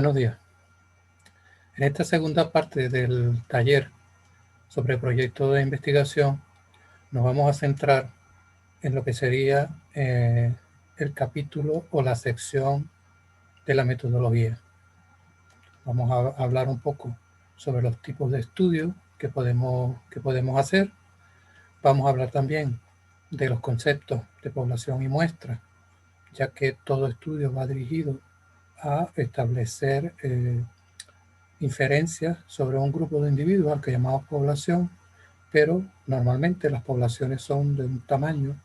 Buenos días. En esta segunda parte del taller sobre proyectos de investigación nos vamos a centrar en lo que sería el capítulo o la sección de la metodología. Vamos a hablar un poco sobre los tipos de estudios que podemos hacer. Vamos a hablar también de los conceptos de población y muestra, ya que todo estudio va dirigido a establecer inferencias sobre un grupo de individuos al que llamamos población, pero normalmente las poblaciones son de un tamaño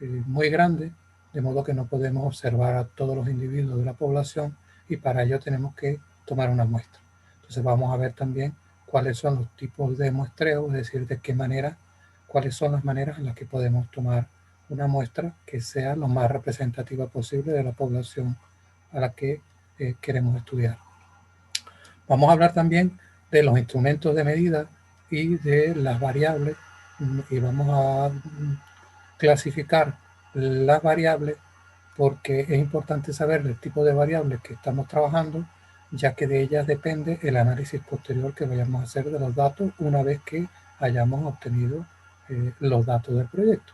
muy grande, de modo que no podemos observar a todos los individuos de la población y para ello tenemos que tomar una muestra. Entonces vamos a ver también cuáles son los tipos de muestreo, es decir, de qué manera, cuáles son las maneras en las que podemos tomar una muestra que sea lo más representativa posible de la población a la que queremos estudiar. Vamos a hablar también de los instrumentos de medida y de las variables y vamos a clasificar las variables porque es importante saber el tipo de variables que estamos trabajando, ya que de ellas depende el análisis posterior que vayamos a hacer de los datos una vez que hayamos obtenido los datos del proyecto.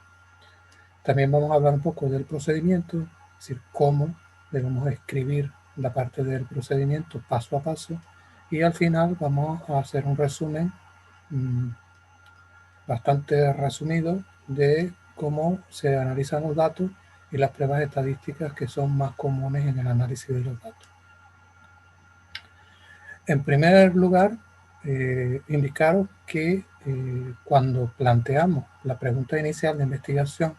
También vamos a hablar un poco del procedimiento, es decir, cómo debemos escribir la parte del procedimiento paso a paso. Y al final vamos a hacer un resumen bastante resumido de cómo se analizan los datos y las pruebas estadísticas que son más comunes en el análisis de los datos. En primer lugar, indicaros que cuando planteamos la pregunta inicial de investigación,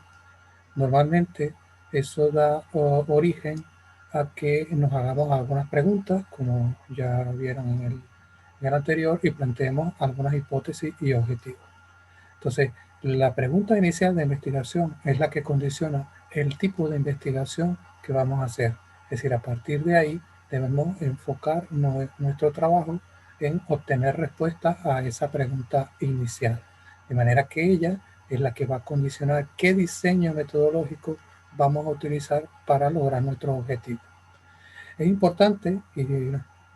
normalmente eso da origen a que nos hagamos algunas preguntas, como ya vieron en el anterior, y planteemos algunas hipótesis y objetivos. Entonces, la pregunta inicial de investigación es la que condiciona el tipo de investigación que vamos a hacer. Es decir, a partir de ahí debemos enfocar nuestro trabajo en obtener respuestas a esa pregunta inicial. De manera que ella es la que va a condicionar qué diseño metodológico vamos a utilizar para lograr nuestros objetivos. Es importante, y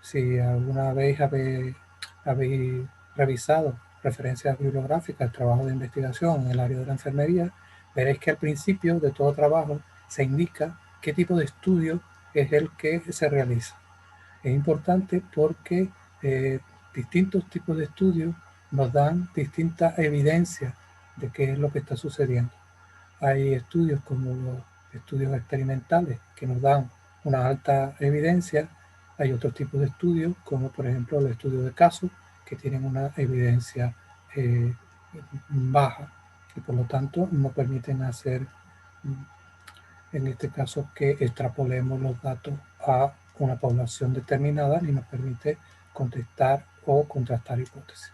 si alguna vez habéis revisado referencias bibliográficas, el trabajo de investigación en el área de la enfermería, veréis que al principio de todo trabajo se indica qué tipo de estudio es el que se realiza. Es importante porque distintos tipos de estudios nos dan distintas evidencias de qué es lo que está sucediendo. Hay estudios como los estudios experimentales que nos dan una alta evidencia. Hay otros tipos de estudios como por ejemplo el estudio de casos que tienen una evidencia baja y por lo tanto no permiten hacer en este caso que extrapolemos los datos a una población determinada ni nos permite contestar o contrastar hipótesis.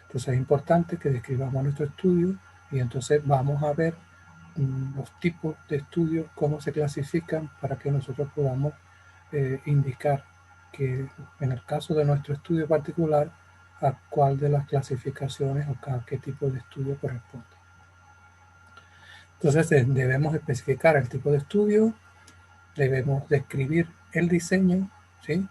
Entonces es importante que describamos nuestro estudio y entonces vamos a ver los tipos de estudios, cómo se clasifican para que nosotros podamos indicar que en el caso de nuestro estudio particular a cuál de las clasificaciones o a qué tipo de estudio corresponde. Entonces debemos especificar el tipo de estudio, debemos describir el diseño, ¿sí?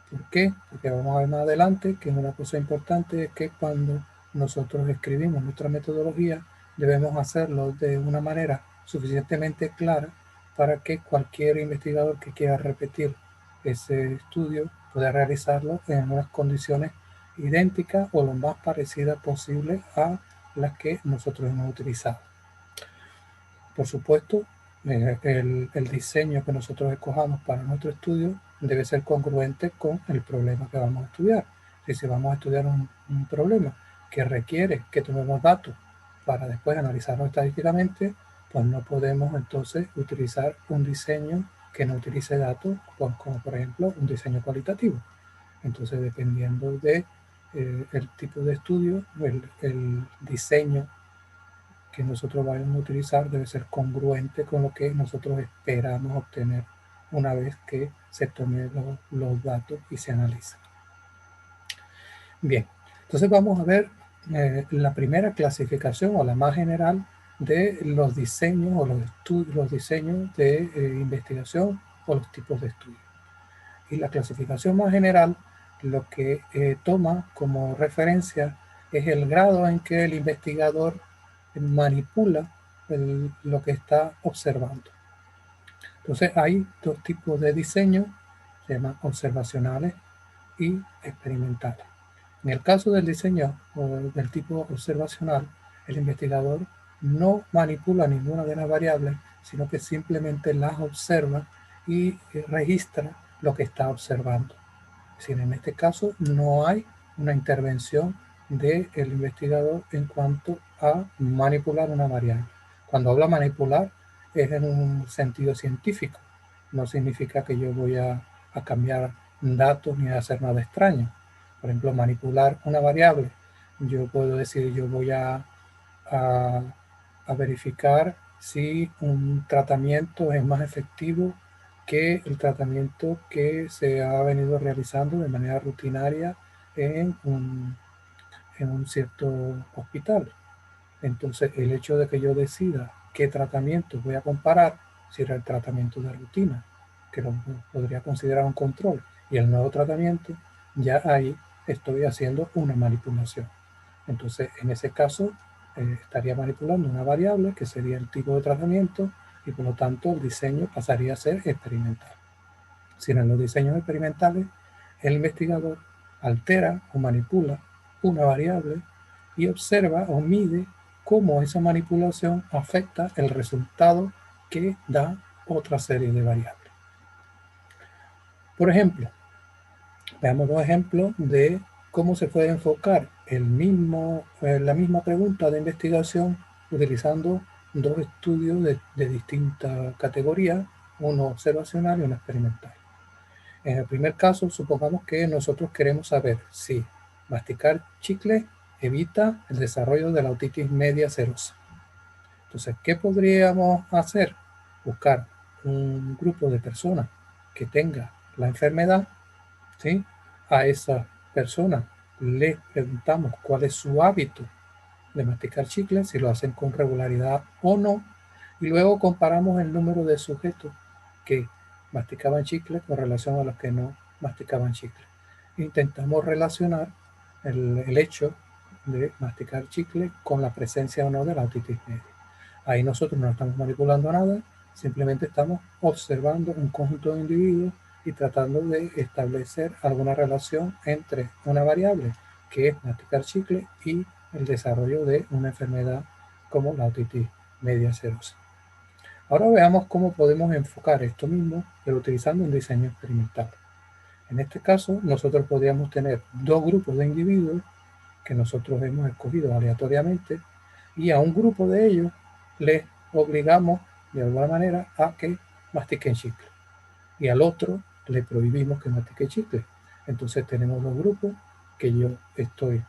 ¿Por qué? Porque vamos a ver más adelante que una cosa importante es que cuando nosotros escribimos nuestra metodología debemos hacerlo de una manera suficientemente clara para que cualquier investigador que quiera repetir ese estudio pueda realizarlo en unas condiciones idénticas o lo más parecidas posible a las que nosotros hemos utilizado. Por supuesto, el diseño que nosotros escojamos para nuestro estudio debe ser congruente con el problema que vamos a estudiar. Si vamos a estudiar un problema que requiere que tomemos datos para después analizarlo estadísticamente, pues no podemos entonces utilizar un diseño que no utilice datos, como por ejemplo un diseño cualitativo. Entonces, dependiendo de el tipo de estudio, el diseño que nosotros vayamos a utilizar debe ser congruente con lo que nosotros esperamos obtener una vez que se tomen los datos y se analicen. Bien, entonces vamos a ver la primera clasificación o la más general de los diseños o los diseños de investigación o los tipos de estudios. Y la clasificación más general lo que toma como referencia es el grado en que el investigador manipula lo que está observando. Entonces hay dos tipos de diseño, se llaman observacionales y experimentales. En el caso del diseño del tipo observacional, el investigador no manipula ninguna de las variables, sino que simplemente las observa y registra lo que está observando. Es decir, en este caso no hay una intervención del investigador en cuanto a manipular una variable. Cuando habla manipular es en un sentido científico, no significa que yo voy a cambiar datos ni a hacer nada extraño. Por ejemplo, manipular una variable, yo puedo decir, yo voy a verificar si un tratamiento es más efectivo que el tratamiento que se ha venido realizando de manera rutinaria en un cierto hospital. Entonces, el hecho de que yo decida qué tratamiento voy a comparar, si era el tratamiento de rutina, que lo podría considerar un control, y el nuevo tratamiento, ya ahí estoy haciendo una manipulación. Entonces, en ese caso, estaría manipulando una variable que sería el tipo de tratamiento y por lo tanto el diseño pasaría a ser experimental. Si en los diseños experimentales, el investigador altera o manipula una variable y observa o mide cómo esa manipulación afecta el resultado que da otra serie de variables. Por ejemplo, veamos dos ejemplos de cómo se puede enfocar la misma pregunta de investigación utilizando dos estudios de distintas categorías, uno observacional y uno experimental. En el primer caso, supongamos que nosotros queremos saber si masticar chicle evita el desarrollo de la otitis media serosa. Entonces, ¿qué podríamos hacer? Buscar un grupo de personas que tenga la enfermedad, ¿sí? A esa persona le preguntamos cuál es su hábito de masticar chicle, si lo hacen con regularidad o no, y luego comparamos el número de sujetos que masticaban chicle con relación a los que no masticaban chicle. Intentamos relacionar el hecho de masticar chicle con la presencia o no de la otitis media. Ahí nosotros no estamos manipulando nada, simplemente estamos observando un conjunto de individuos y tratando de establecer alguna relación entre una variable que es masticar chicle y el desarrollo de una enfermedad como la otitis media serosa. Ahora veamos cómo podemos enfocar esto mismo, pero utilizando un diseño experimental. En este caso, nosotros podríamos tener dos grupos de individuos que nosotros hemos escogido aleatoriamente y a un grupo de ellos les obligamos de alguna manera a que mastiquen chicle y al otro le prohibimos que mastique chicle. Entonces tenemos dos grupos que yo estoy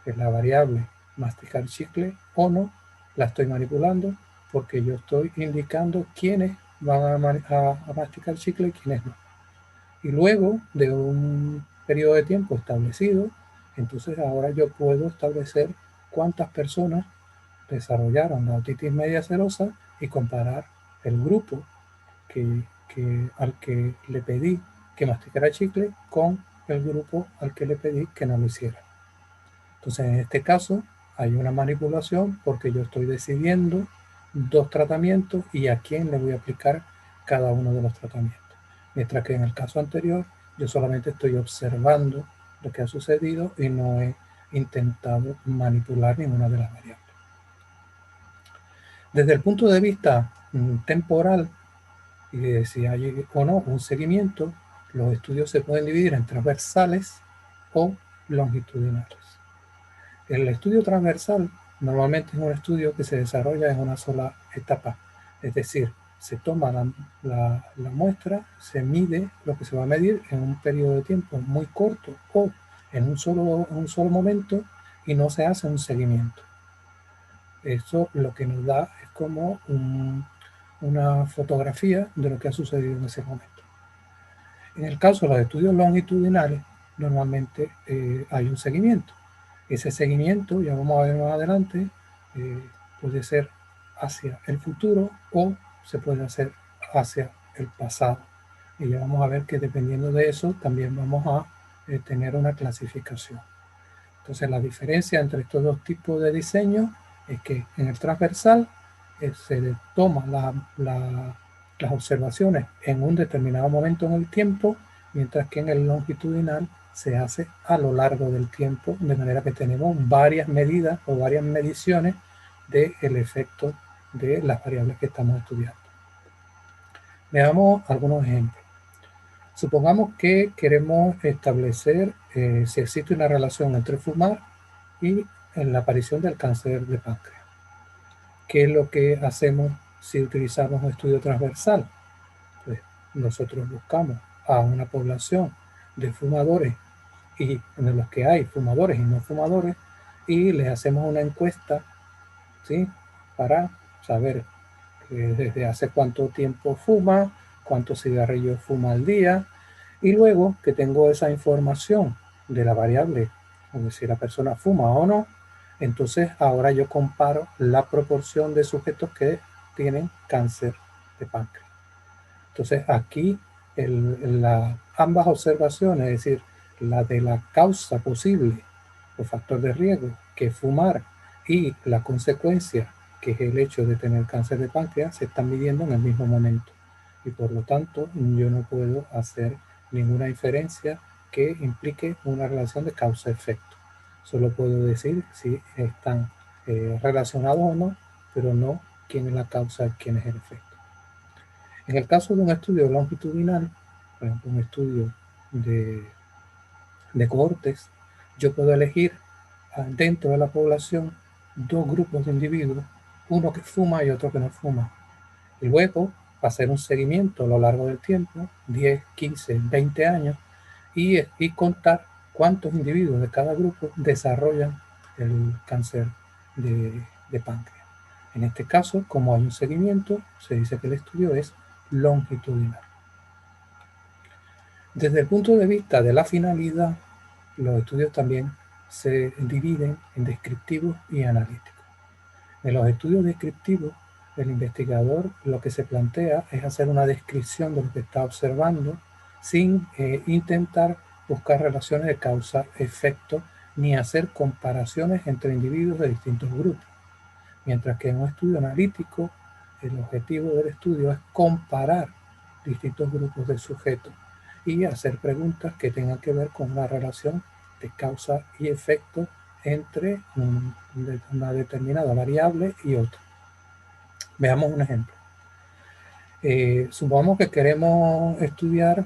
en la variable masticar chicle o no, la estoy manipulando porque yo estoy indicando quiénes van a masticar chicle y quiénes no. Y luego de un periodo de tiempo establecido, entonces ahora yo puedo establecer cuántas personas desarrollaron la otitis media serosa y comparar el grupo al que le pedí que masticara chicle con el grupo al que le pedí que no lo hiciera. Entonces, en este caso, hay una manipulación porque yo estoy decidiendo dos tratamientos y a quién le voy a aplicar cada uno de los tratamientos. Mientras que en el caso anterior, yo solamente estoy observando lo que ha sucedido y no he intentado manipular ninguna de las variables. Desde el punto de vista temporal, y de si hay o no un seguimiento, los estudios se pueden dividir en transversales o longitudinales. El estudio transversal normalmente es un estudio que se desarrolla en una sola etapa, es decir, se toma la muestra, se mide lo que se va a medir en un periodo de tiempo muy corto o en un solo momento y no se hace un seguimiento. Eso lo que nos da es como una fotografía de lo que ha sucedido en ese momento. En el caso de los estudios longitudinales, normalmente hay un seguimiento. Ese seguimiento, ya vamos a ver más adelante, puede ser hacia el futuro o se puede hacer hacia el pasado. Y ya vamos a ver que dependiendo de eso también vamos a tener una clasificación. Entonces la diferencia entre estos dos tipos de diseño es que en el transversal se toma las observaciones en un determinado momento en el tiempo, mientras que en el longitudinal se hace a lo largo del tiempo, de manera que tenemos varias medidas o varias mediciones del efecto de las variables que estamos estudiando. Veamos algunos ejemplos. Supongamos que queremos establecer si existe una relación entre fumar y en la aparición del cáncer de páncreas. ¿Qué es lo que hacemos si utilizamos un estudio transversal? Pues nosotros buscamos a una población de fumadores y en los que hay fumadores y no fumadores y les hacemos una encuesta, ¿sí? Para saber desde hace cuánto tiempo fuma, cuántos cigarrillos fuma al día, y luego que tengo esa información de la variable, como si la persona fuma o no, entonces ahora yo comparo la proporción de sujetos que tienen cáncer de páncreas. Entonces aquí ambas observaciones, es decir, la de la causa posible o factor de riesgo, que es fumar, y la consecuencia, que es el hecho de tener cáncer de páncreas, se están midiendo en el mismo momento. Y por lo tanto, yo no puedo hacer ninguna diferencia que implique una relación de causa-efecto. Solo puedo decir si están relacionados o no, pero no quién es la causa y quién es el efecto. En el caso de un estudio longitudinal, por ejemplo, un estudio de cohortes, yo puedo elegir dentro de la población dos grupos de individuos, uno que fuma y otro que no fuma. Y luego hacer un seguimiento a lo largo del tiempo, 10, 15, 20 años, y contar cuántos individuos de cada grupo desarrollan el cáncer de páncreas. En este caso, como hay un seguimiento, se dice que el estudio es longitudinal. Desde el punto de vista de la finalidad, los estudios también se dividen en descriptivos y analíticos. En los estudios descriptivos, el investigador lo que se plantea es hacer una descripción de lo que está observando sin intentar buscar relaciones de causa-efecto ni hacer comparaciones entre individuos de distintos grupos. Mientras que en un estudio analítico, el objetivo del estudio es comparar distintos grupos de sujetos y hacer preguntas que tengan que ver con la relación de causa y efecto entre una determinada variable y otra. Veamos un ejemplo. Supongamos que queremos estudiar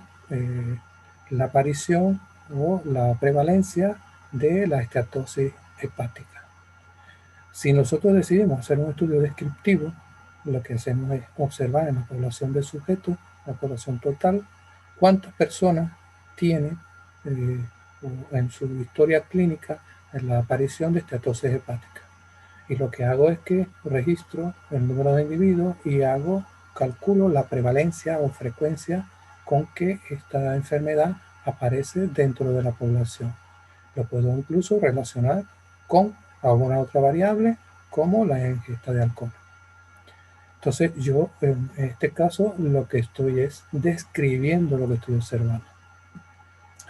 la aparición o la prevalencia de la esteatosis hepática. Si nosotros decidimos hacer un estudio descriptivo, lo que hacemos es observar en la población de sujetos, la población total, cuántas personas tienen en su historia clínica la aparición de esteatosis hepática. Y lo que hago es que registro el número de individuos y calculo la prevalencia o frecuencia con que esta enfermedad aparece dentro de la población. Lo puedo incluso relacionar con alguna otra variable como la ingesta de alcohol. Entonces yo en este caso lo que estoy es describiendo lo que estoy observando.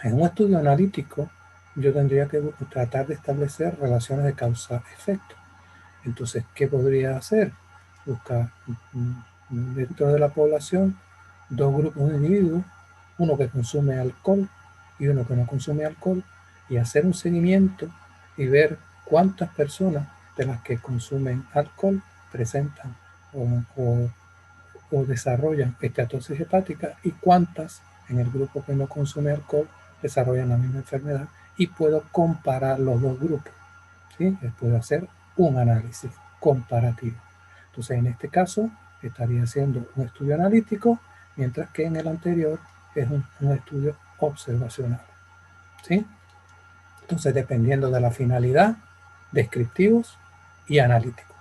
En un estudio analítico yo tendría que tratar de establecer relaciones de causa-efecto. Entonces, ¿qué podría hacer? Buscar dentro de la población dos grupos de individuos, uno que consume alcohol y uno que no consume alcohol, y hacer un seguimiento y ver cuántas personas de las que consumen alcohol presentan o desarrollan esteatosis hepática y cuántas en el grupo que no consume alcohol desarrollan la misma enfermedad, y puedo comparar los dos grupos, ¿sí? Puedo hacer un análisis comparativo. Entonces, en este caso, estaría haciendo un estudio analítico, mientras que en el anterior es un estudio observacional, ¿sí? Entonces, dependiendo de la finalidad, descriptivos y analíticos.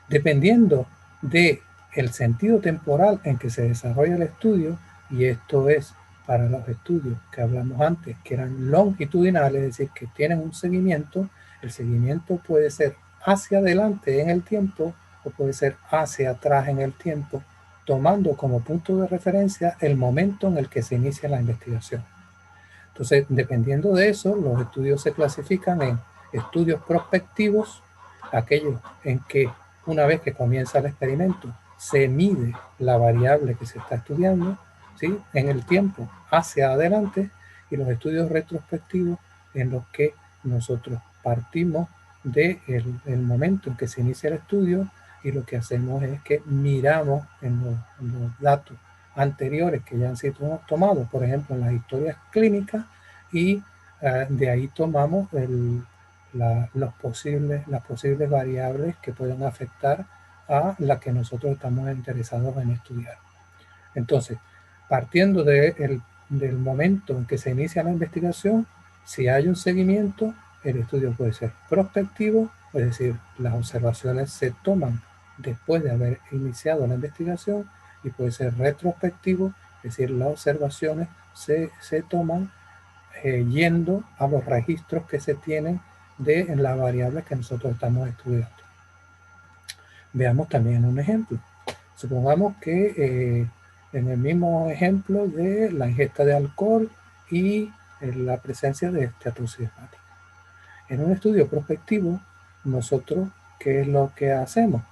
Dependiendo del sentido temporal en que se desarrolla el estudio, y esto es para los estudios que hablamos antes, que eran longitudinales, es decir, que tienen un seguimiento, el seguimiento puede ser hacia adelante en el tiempo o puede ser hacia atrás en el tiempo, tomando como punto de referencia el momento en el que se inicia la investigación. Entonces, dependiendo de eso, los estudios se clasifican en estudios prospectivos, aquellos en que una vez que comienza el experimento se mide la variable que se está estudiando, ¿sí?, en el tiempo hacia adelante, y los estudios retrospectivos en los que nosotros partimos del momento en que se inicia el estudio y lo que hacemos es que miramos en los datos anteriores que ya han sido tomados, por ejemplo, en las historias clínicas, y de ahí tomamos las posibles variables que pueden afectar a la que nosotros estamos interesados en estudiar. Entonces, partiendo del momento en que se inicia la investigación, si hay un seguimiento, el estudio puede ser prospectivo, es decir, las observaciones se toman después de haber iniciado la investigación, y puede ser retrospectivo, es decir, las observaciones se toman yendo a los registros que se tienen de las variables que nosotros estamos estudiando. Veamos también un ejemplo. Supongamos que en el mismo ejemplo de la ingesta de alcohol y la presencia de esteatosis hepática. En un estudio prospectivo, nosotros, ¿qué es lo que hacemos?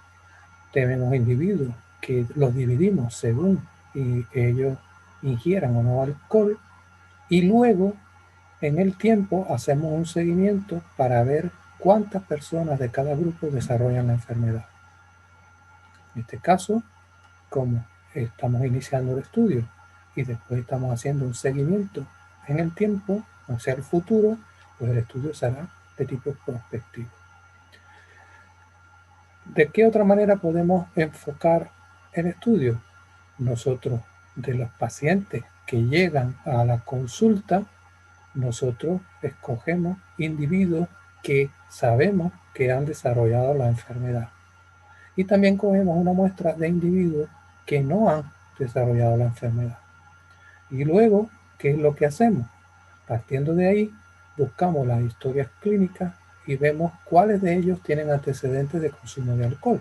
Tenemos individuos que los dividimos según ellos ingieran o no alcohol, y luego en el tiempo hacemos un seguimiento para ver cuántas personas de cada grupo desarrollan la enfermedad. En este caso, como estamos iniciando el estudio y después estamos haciendo un seguimiento en el tiempo, hacia el futuro, pues el estudio será de tipo prospectivo. ¿De qué otra manera podemos enfocar el estudio? Nosotros, de los pacientes que llegan a la consulta, nosotros escogemos individuos que sabemos que han desarrollado la enfermedad. Y también cogemos una muestra de individuos que no han desarrollado la enfermedad. Y luego, ¿qué es lo que hacemos? Partiendo de ahí, buscamos las historias clínicas y vemos cuáles de ellos tienen antecedentes de consumo de alcohol.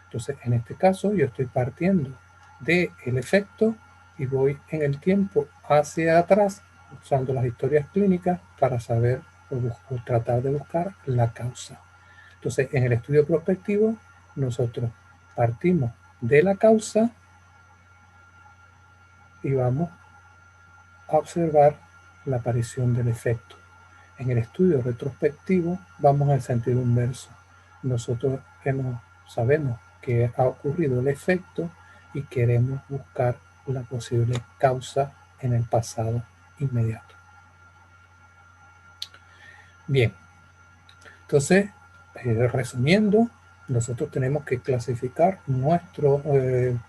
Entonces, en este caso, yo estoy partiendo del efecto y voy en el tiempo hacia atrás, usando las historias clínicas para saber o tratar de buscar la causa. Entonces, en el estudio prospectivo, nosotros partimos de la causa y vamos a observar la aparición del efecto. En el estudio retrospectivo vamos al sentido inverso. Nosotros sabemos que ha ocurrido el efecto y queremos buscar la posible causa en el pasado inmediato. Bien, entonces, resumiendo, nosotros tenemos que clasificar nuestro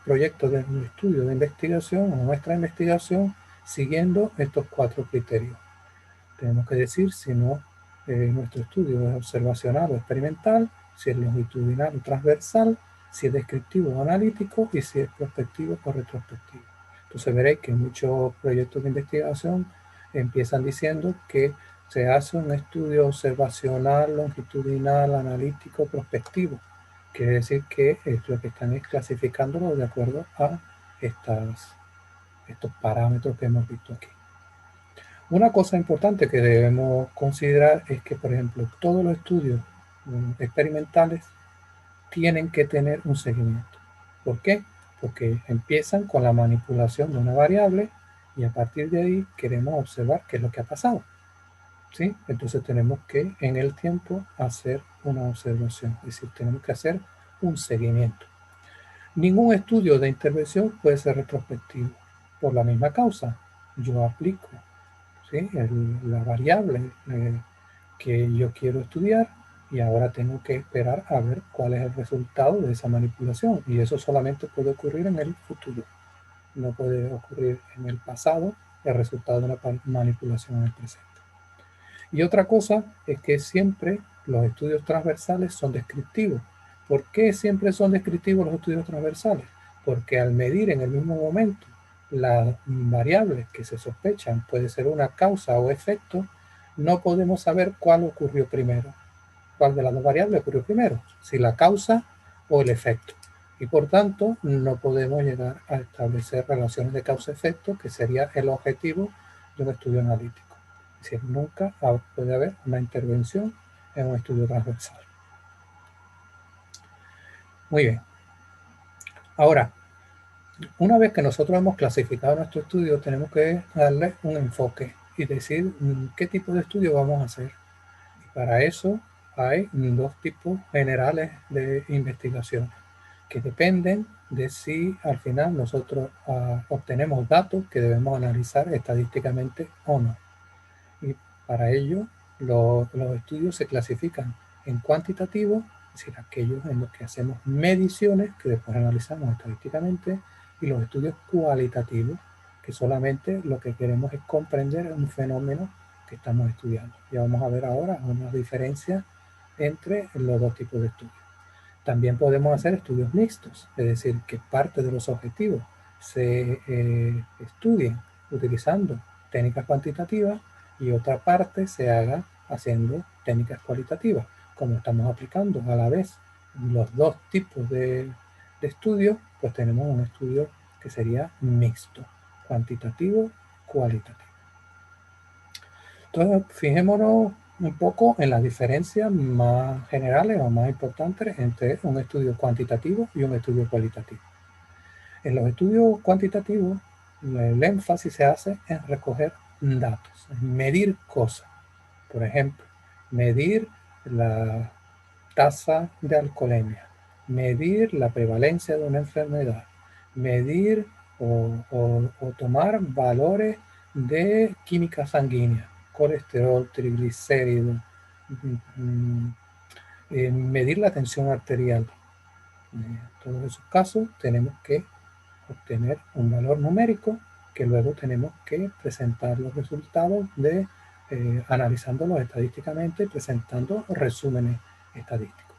proyecto de estudio de investigación o nuestra investigación siguiendo estos 4 criterios. Tenemos que decir si nuestro estudio es observacional o experimental, si es longitudinal o transversal, si es descriptivo o analítico y si es prospectivo o retrospectivo. Entonces veréis que muchos proyectos de investigación empiezan diciendo que se hace un estudio observacional, longitudinal, analítico, prospectivo. Quiere decir que lo que están es clasificándolo de acuerdo a estos parámetros que hemos visto aquí. Una cosa importante que debemos considerar es que, por ejemplo, todos los estudios experimentales tienen que tener un seguimiento. ¿Por qué? Porque empiezan con la manipulación de una variable y a partir de ahí queremos observar qué es lo que ha pasado. ¿Sí? Entonces tenemos que en el tiempo hacer una observación, es decir, tenemos que hacer un seguimiento. Ningún estudio de intervención puede ser retrospectivo por la misma causa. Yo aplico, ¿sí?, la variable que yo quiero estudiar y ahora tengo que esperar a ver cuál es el resultado de esa manipulación, y eso solamente puede ocurrir en el futuro, no puede ocurrir en el pasado el resultado de una manipulación en el presente. Y otra cosa es que siempre los estudios transversales son descriptivos. ¿Por qué siempre son descriptivos los estudios transversales? Porque al medir en el mismo momento las variables que se sospechan puede ser una causa o efecto, no podemos saber cuál ocurrió primero, cuál de las dos variables ocurrió primero, si la causa o el efecto. y por tanto no podemos llegar a establecer relaciones de causa-efecto, que sería el objetivo de un estudio analítico. Es decir, nunca puede haber una intervención en un estudio transversal. Muy bien. Ahora, una vez que nosotros hemos clasificado nuestro estudio, tenemos que darle un enfoque y decir qué tipo de estudio vamos a hacer. Y para eso hay dos tipos generales de investigación que dependen de si al final nosotros obtenemos datos que debemos analizar estadísticamente o no. Y para ello los estudios se clasifican en cuantitativos, es decir, aquellos en los que hacemos mediciones que después analizamos estadísticamente, y los estudios cualitativos, que solamente lo que queremos es comprender un fenómeno que estamos estudiando. Ya vamos a ver ahora una diferencia entre los dos tipos de estudios. También podemos hacer estudios mixtos, es decir, que parte de los objetivos se estudien utilizando técnicas cuantitativas y otra parte se haga haciendo técnicas cualitativas. Como estamos aplicando a la vez los dos tipos de estudios, pues tenemos un estudio que sería mixto, cuantitativo, cualitativo. Entonces, fijémonos un poco en las diferencias más generales o más importantes entre un estudio cuantitativo y un estudio cualitativo. En los estudios cuantitativos, el énfasis se hace en recoger datos, en medir cosas. Por ejemplo, medir la tasa de alcoholemia, medir la prevalencia de una enfermedad, medir o tomar valores de química sanguínea, colesterol, triglicéridos, medir la tensión arterial. En todos esos casos tenemos que obtener un valor numérico que luego tenemos que presentar los resultados de analizándolos estadísticamente, presentando resúmenes estadísticos.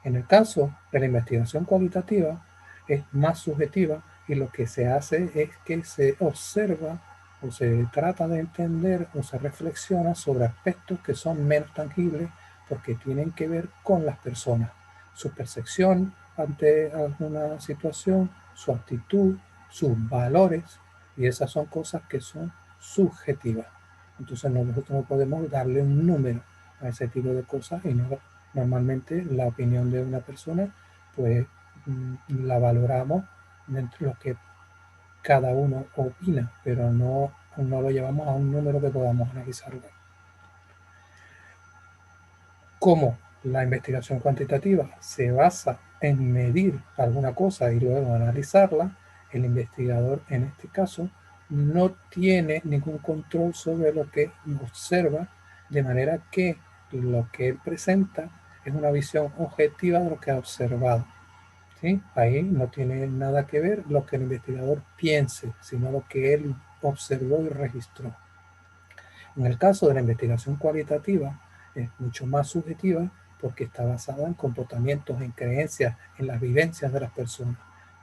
En el caso de la investigación cualitativa es más subjetiva y lo que se hace es que se observa o se trata de entender o se reflexiona sobre aspectos que son menos tangibles porque tienen que ver con las personas, su percepción ante alguna situación, su actitud, sus valores, y esas son cosas que son subjetivas. Entonces nosotros no podemos darle un número a ese tipo de cosas y no, normalmente la opinión de una persona pues la valoramos entre lo que cada uno opina, pero no lo llevamos a un número que podamos analizarlo. Como la investigación cuantitativa se basa en medir alguna cosa y luego analizarla, el investigador en este caso no tiene ningún control sobre lo que observa, de manera que lo que él presenta es una visión objetiva de lo que ha observado. ¿Sí? Ahí no tiene nada que ver lo que el investigador piense, sino lo que él observó y registró. En el caso de la investigación cualitativa, es mucho más subjetiva porque está basada en comportamientos, en creencias, en las vivencias de las personas.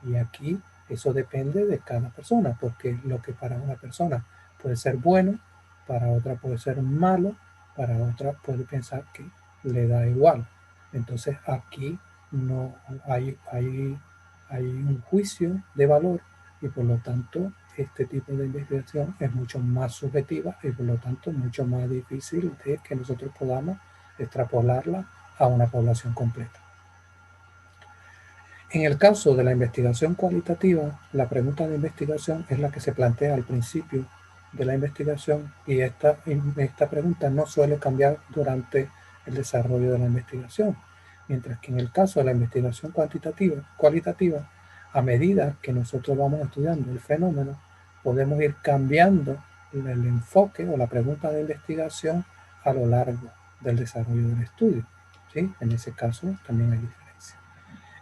Y aquí eso depende de cada persona, porque lo que para una persona puede ser bueno, para otra puede ser malo, para otra puede pensar que le da igual. Entonces aquí no hay un juicio de valor y por lo tanto este tipo de investigación es mucho más subjetiva y por lo tanto mucho más difícil de que nosotros podamos extrapolarla a una población completa. En el caso de la investigación cualitativa, la pregunta de investigación es la que se plantea al principio de la investigación y esta pregunta no suele cambiar durante el desarrollo de la investigación, mientras que en el caso de la investigación cualitativa, a medida que nosotros vamos estudiando el fenómeno, podemos ir cambiando el enfoque o la pregunta de investigación a lo largo del desarrollo del estudio. ¿Sí? En ese caso también hay diferencia.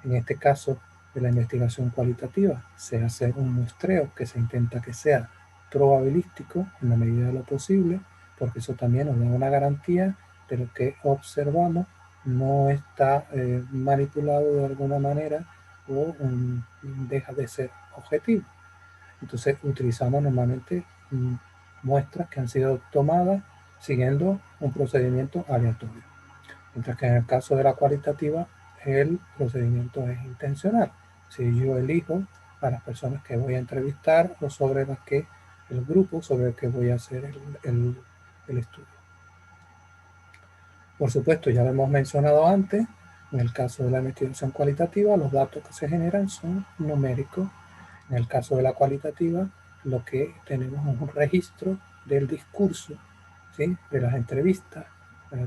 En este caso de la investigación cualitativa, se hace un muestreo que se intenta que sea probabilístico en la medida de lo posible, porque eso también nos da una garantía de lo que observamos no está manipulado de alguna manera o deja de ser objetivo. Entonces utilizamos normalmente muestras que han sido tomadas siguiendo un procedimiento aleatorio. Mientras que en el caso de la cualitativa, el procedimiento es intencional. si yo elijo a las personas que voy a entrevistar o sobre las que el grupo sobre el que voy a hacer el estudio. Por supuesto, ya lo hemos mencionado antes, en el caso de la investigación cualitativa, los datos que se generan son numéricos. En el caso de la cualitativa, lo que tenemos es un registro del discurso, ¿sí?, de las entrevistas,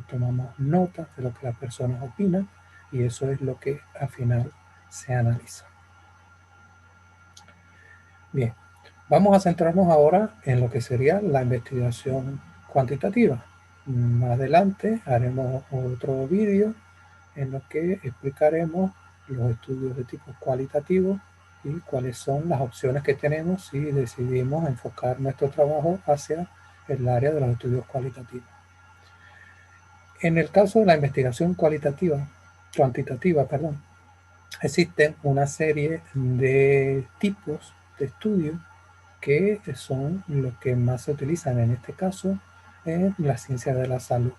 tomamos notas de lo que las personas opinan y eso es lo que al final se analiza. Bien, vamos a centrarnos ahora en lo que sería la investigación cuantitativa. Más adelante haremos otro vídeo en lo que explicaremos los estudios de tipo cualitativo y cuáles son las opciones que tenemos si decidimos enfocar nuestro trabajo hacia el área de los estudios cualitativos. En el caso de la investigación cuantitativa, existen una serie de tipos de estudios que son los que más se utilizan en este caso en la ciencia de la salud.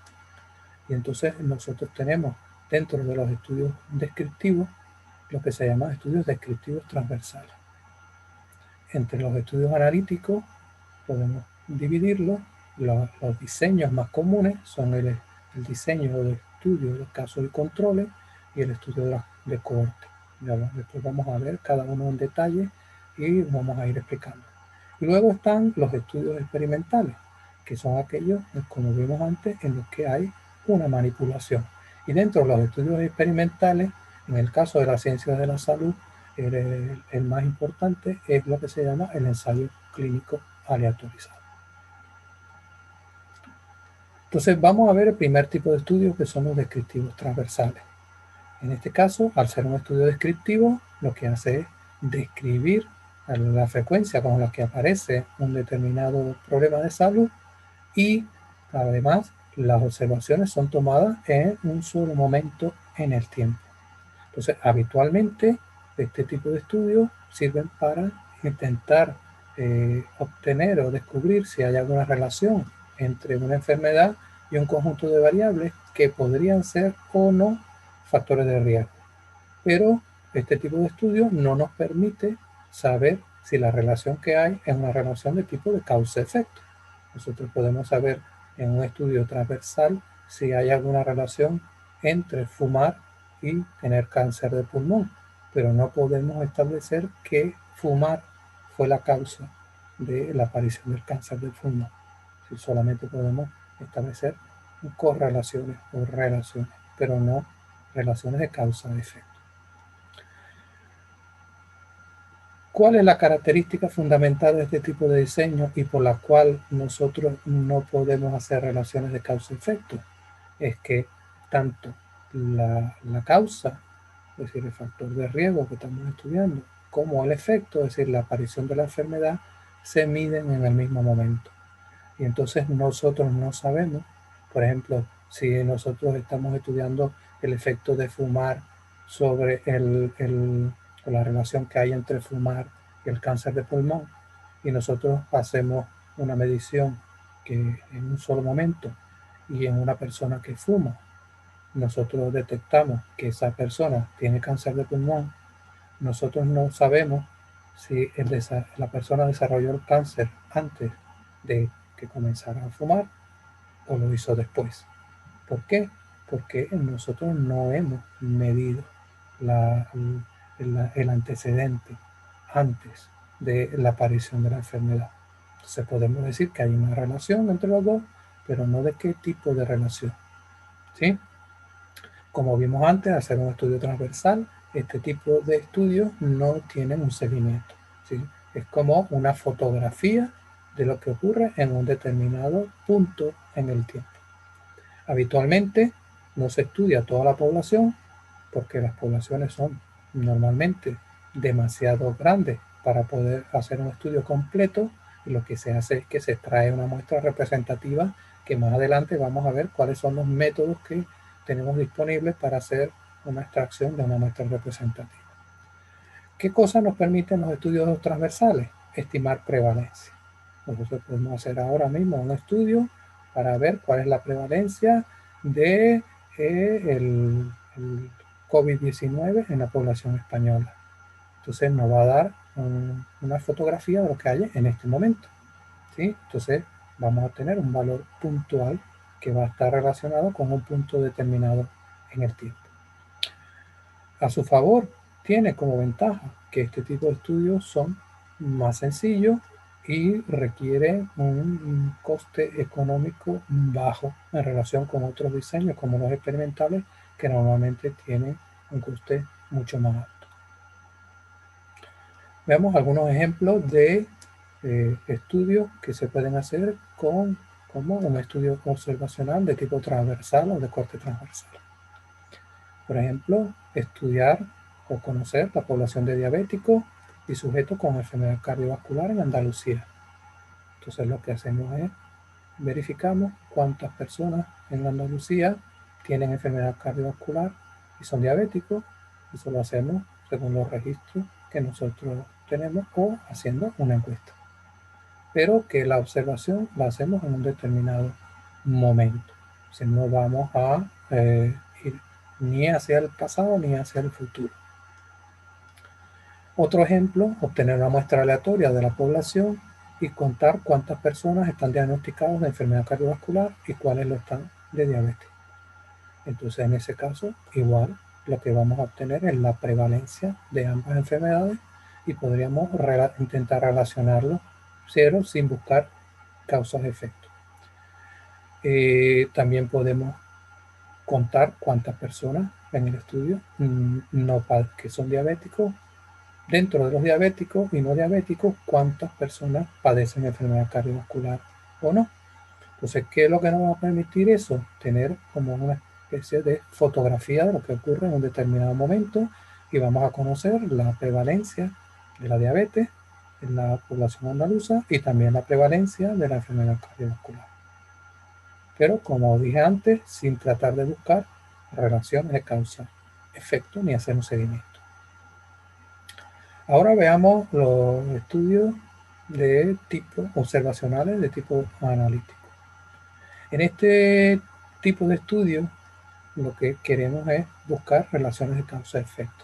Y entonces nosotros tenemos dentro de los estudios descriptivos lo que se llama estudios descriptivos transversales. Entre los estudios analíticos podemos dividirlos. Los diseños más comunes son el diseño de estudio de casos y controles y el estudio de cohorte. Después vamos a ver cada uno en detalle y vamos a ir explicando. Y luego están los estudios experimentales, que son aquellos, como vimos antes, en los que hay una manipulación. Y dentro de los estudios experimentales, en el caso de las ciencias de la salud, el más importante es lo que se llama el ensayo clínico aleatorizado. Entonces vamos a ver el primer tipo de estudios, que son los descriptivos transversales. En este caso, al ser un estudio descriptivo, lo que hace es describir la frecuencia con la que aparece un determinado problema de salud y además las observaciones son tomadas en un solo momento en el tiempo. Entonces, habitualmente este tipo de estudios sirven para intentar obtener o descubrir si hay alguna relación entre una enfermedad y un conjunto de variables que podrían ser o no factores de riesgo. Pero este tipo de estudios no nos permite saber si la relación que hay es una relación de tipo de causa-efecto. Nosotros podemos saber en un estudio transversal si hay alguna relación entre fumar y tener cáncer de pulmón, pero no podemos establecer que fumar fue la causa de la aparición del cáncer de pulmón. Si solamente podemos establecer correlaciones o relaciones, pero no relaciones de causa-efecto. ¿Cuál es la característica fundamental de este tipo de diseño y por la cual nosotros no podemos hacer relaciones de causa-efecto? Es que tanto la causa, es decir, el factor de riesgo que estamos estudiando, como el efecto, es decir, la aparición de la enfermedad, se miden en el mismo momento. Y entonces nosotros no sabemos, por ejemplo, si nosotros estamos estudiando el efecto de fumar sobre la relación que hay entre fumar y el cáncer de pulmón, y nosotros hacemos una medición que en un solo momento y en una persona que fuma, nosotros detectamos que esa persona tiene cáncer de pulmón, nosotros no sabemos si la persona desarrolló el cáncer antes de que comenzara a fumar o lo hizo después. ¿Por qué? Porque nosotros no hemos medido el antecedente antes de la aparición de la enfermedad. Entonces podemos decir que hay una relación entre los dos, pero no de qué tipo de relación. ¿Sí? Como vimos antes, hacer un estudio transversal, este tipo de estudios no tienen un seguimiento. ¿Sí? Es como una fotografía de lo que ocurre en un determinado punto en el tiempo. Habitualmente no se estudia toda la población porque las poblaciones son normalmente demasiado grandes para poder hacer un estudio completo, y lo que se hace es que se extrae una muestra representativa que más adelante vamos a ver cuáles son los métodos que tenemos disponibles para hacer una extracción de una muestra representativa. ¿Qué cosas nos permiten los estudios transversales? Estimar prevalencia. Nosotros podemos hacer ahora mismo un estudio para ver cuál es la prevalencia de el COVID-19 en la población española. Entonces nos va a dar una fotografía de lo que hay en este momento, ¿sí? Entonces vamos a tener un valor puntual que va a estar relacionado con un punto determinado en el tiempo. A su favor, tiene como ventaja que este tipo de estudios son más sencillos y requieren un coste económico bajo en relación con otros diseños como los experimentales, que normalmente tienen un coste mucho más alto. Veamos algunos ejemplos de estudios que se pueden hacer como un estudio observacional de tipo transversal o de corte transversal. Por ejemplo, estudiar o conocer la población de diabéticos y sujetos con enfermedad cardiovascular en Andalucía. Entonces lo que hacemos es verificamos cuántas personas en Andalucía tienen enfermedad cardiovascular y son diabéticos. Eso lo hacemos según los registros que nosotros tenemos o haciendo una encuesta. Pero que la observación la hacemos en un determinado momento. O sea, no vamos a ir ni hacia el pasado ni hacia el futuro. Otro ejemplo, obtener una muestra aleatoria de la población y contar cuántas personas están diagnosticadas de enfermedad cardiovascular y cuáles lo están de diabetes. Entonces, en ese caso, igual lo que vamos a obtener es la prevalencia de ambas enfermedades y podríamos intentar relacionarlo cero sin buscar causas-efectos. También podemos contar cuántas personas en el estudio que son diabéticos. Dentro de los diabéticos y no diabéticos, cuántas personas padecen enfermedad cardiovascular o no. Entonces, ¿qué es lo que nos va a permitir eso? Tener como una especie de fotografía de lo que ocurre en un determinado momento y vamos a conocer la prevalencia de la diabetes en la población andaluza y también la prevalencia de la enfermedad cardiovascular. Pero, como dije antes, sin tratar de buscar relaciones de causa-efecto ni hacer un seguimiento. Ahora veamos los estudios de tipo observacionales, de tipo analítico. En este tipo de estudio, lo que queremos es buscar relaciones de causa-efecto.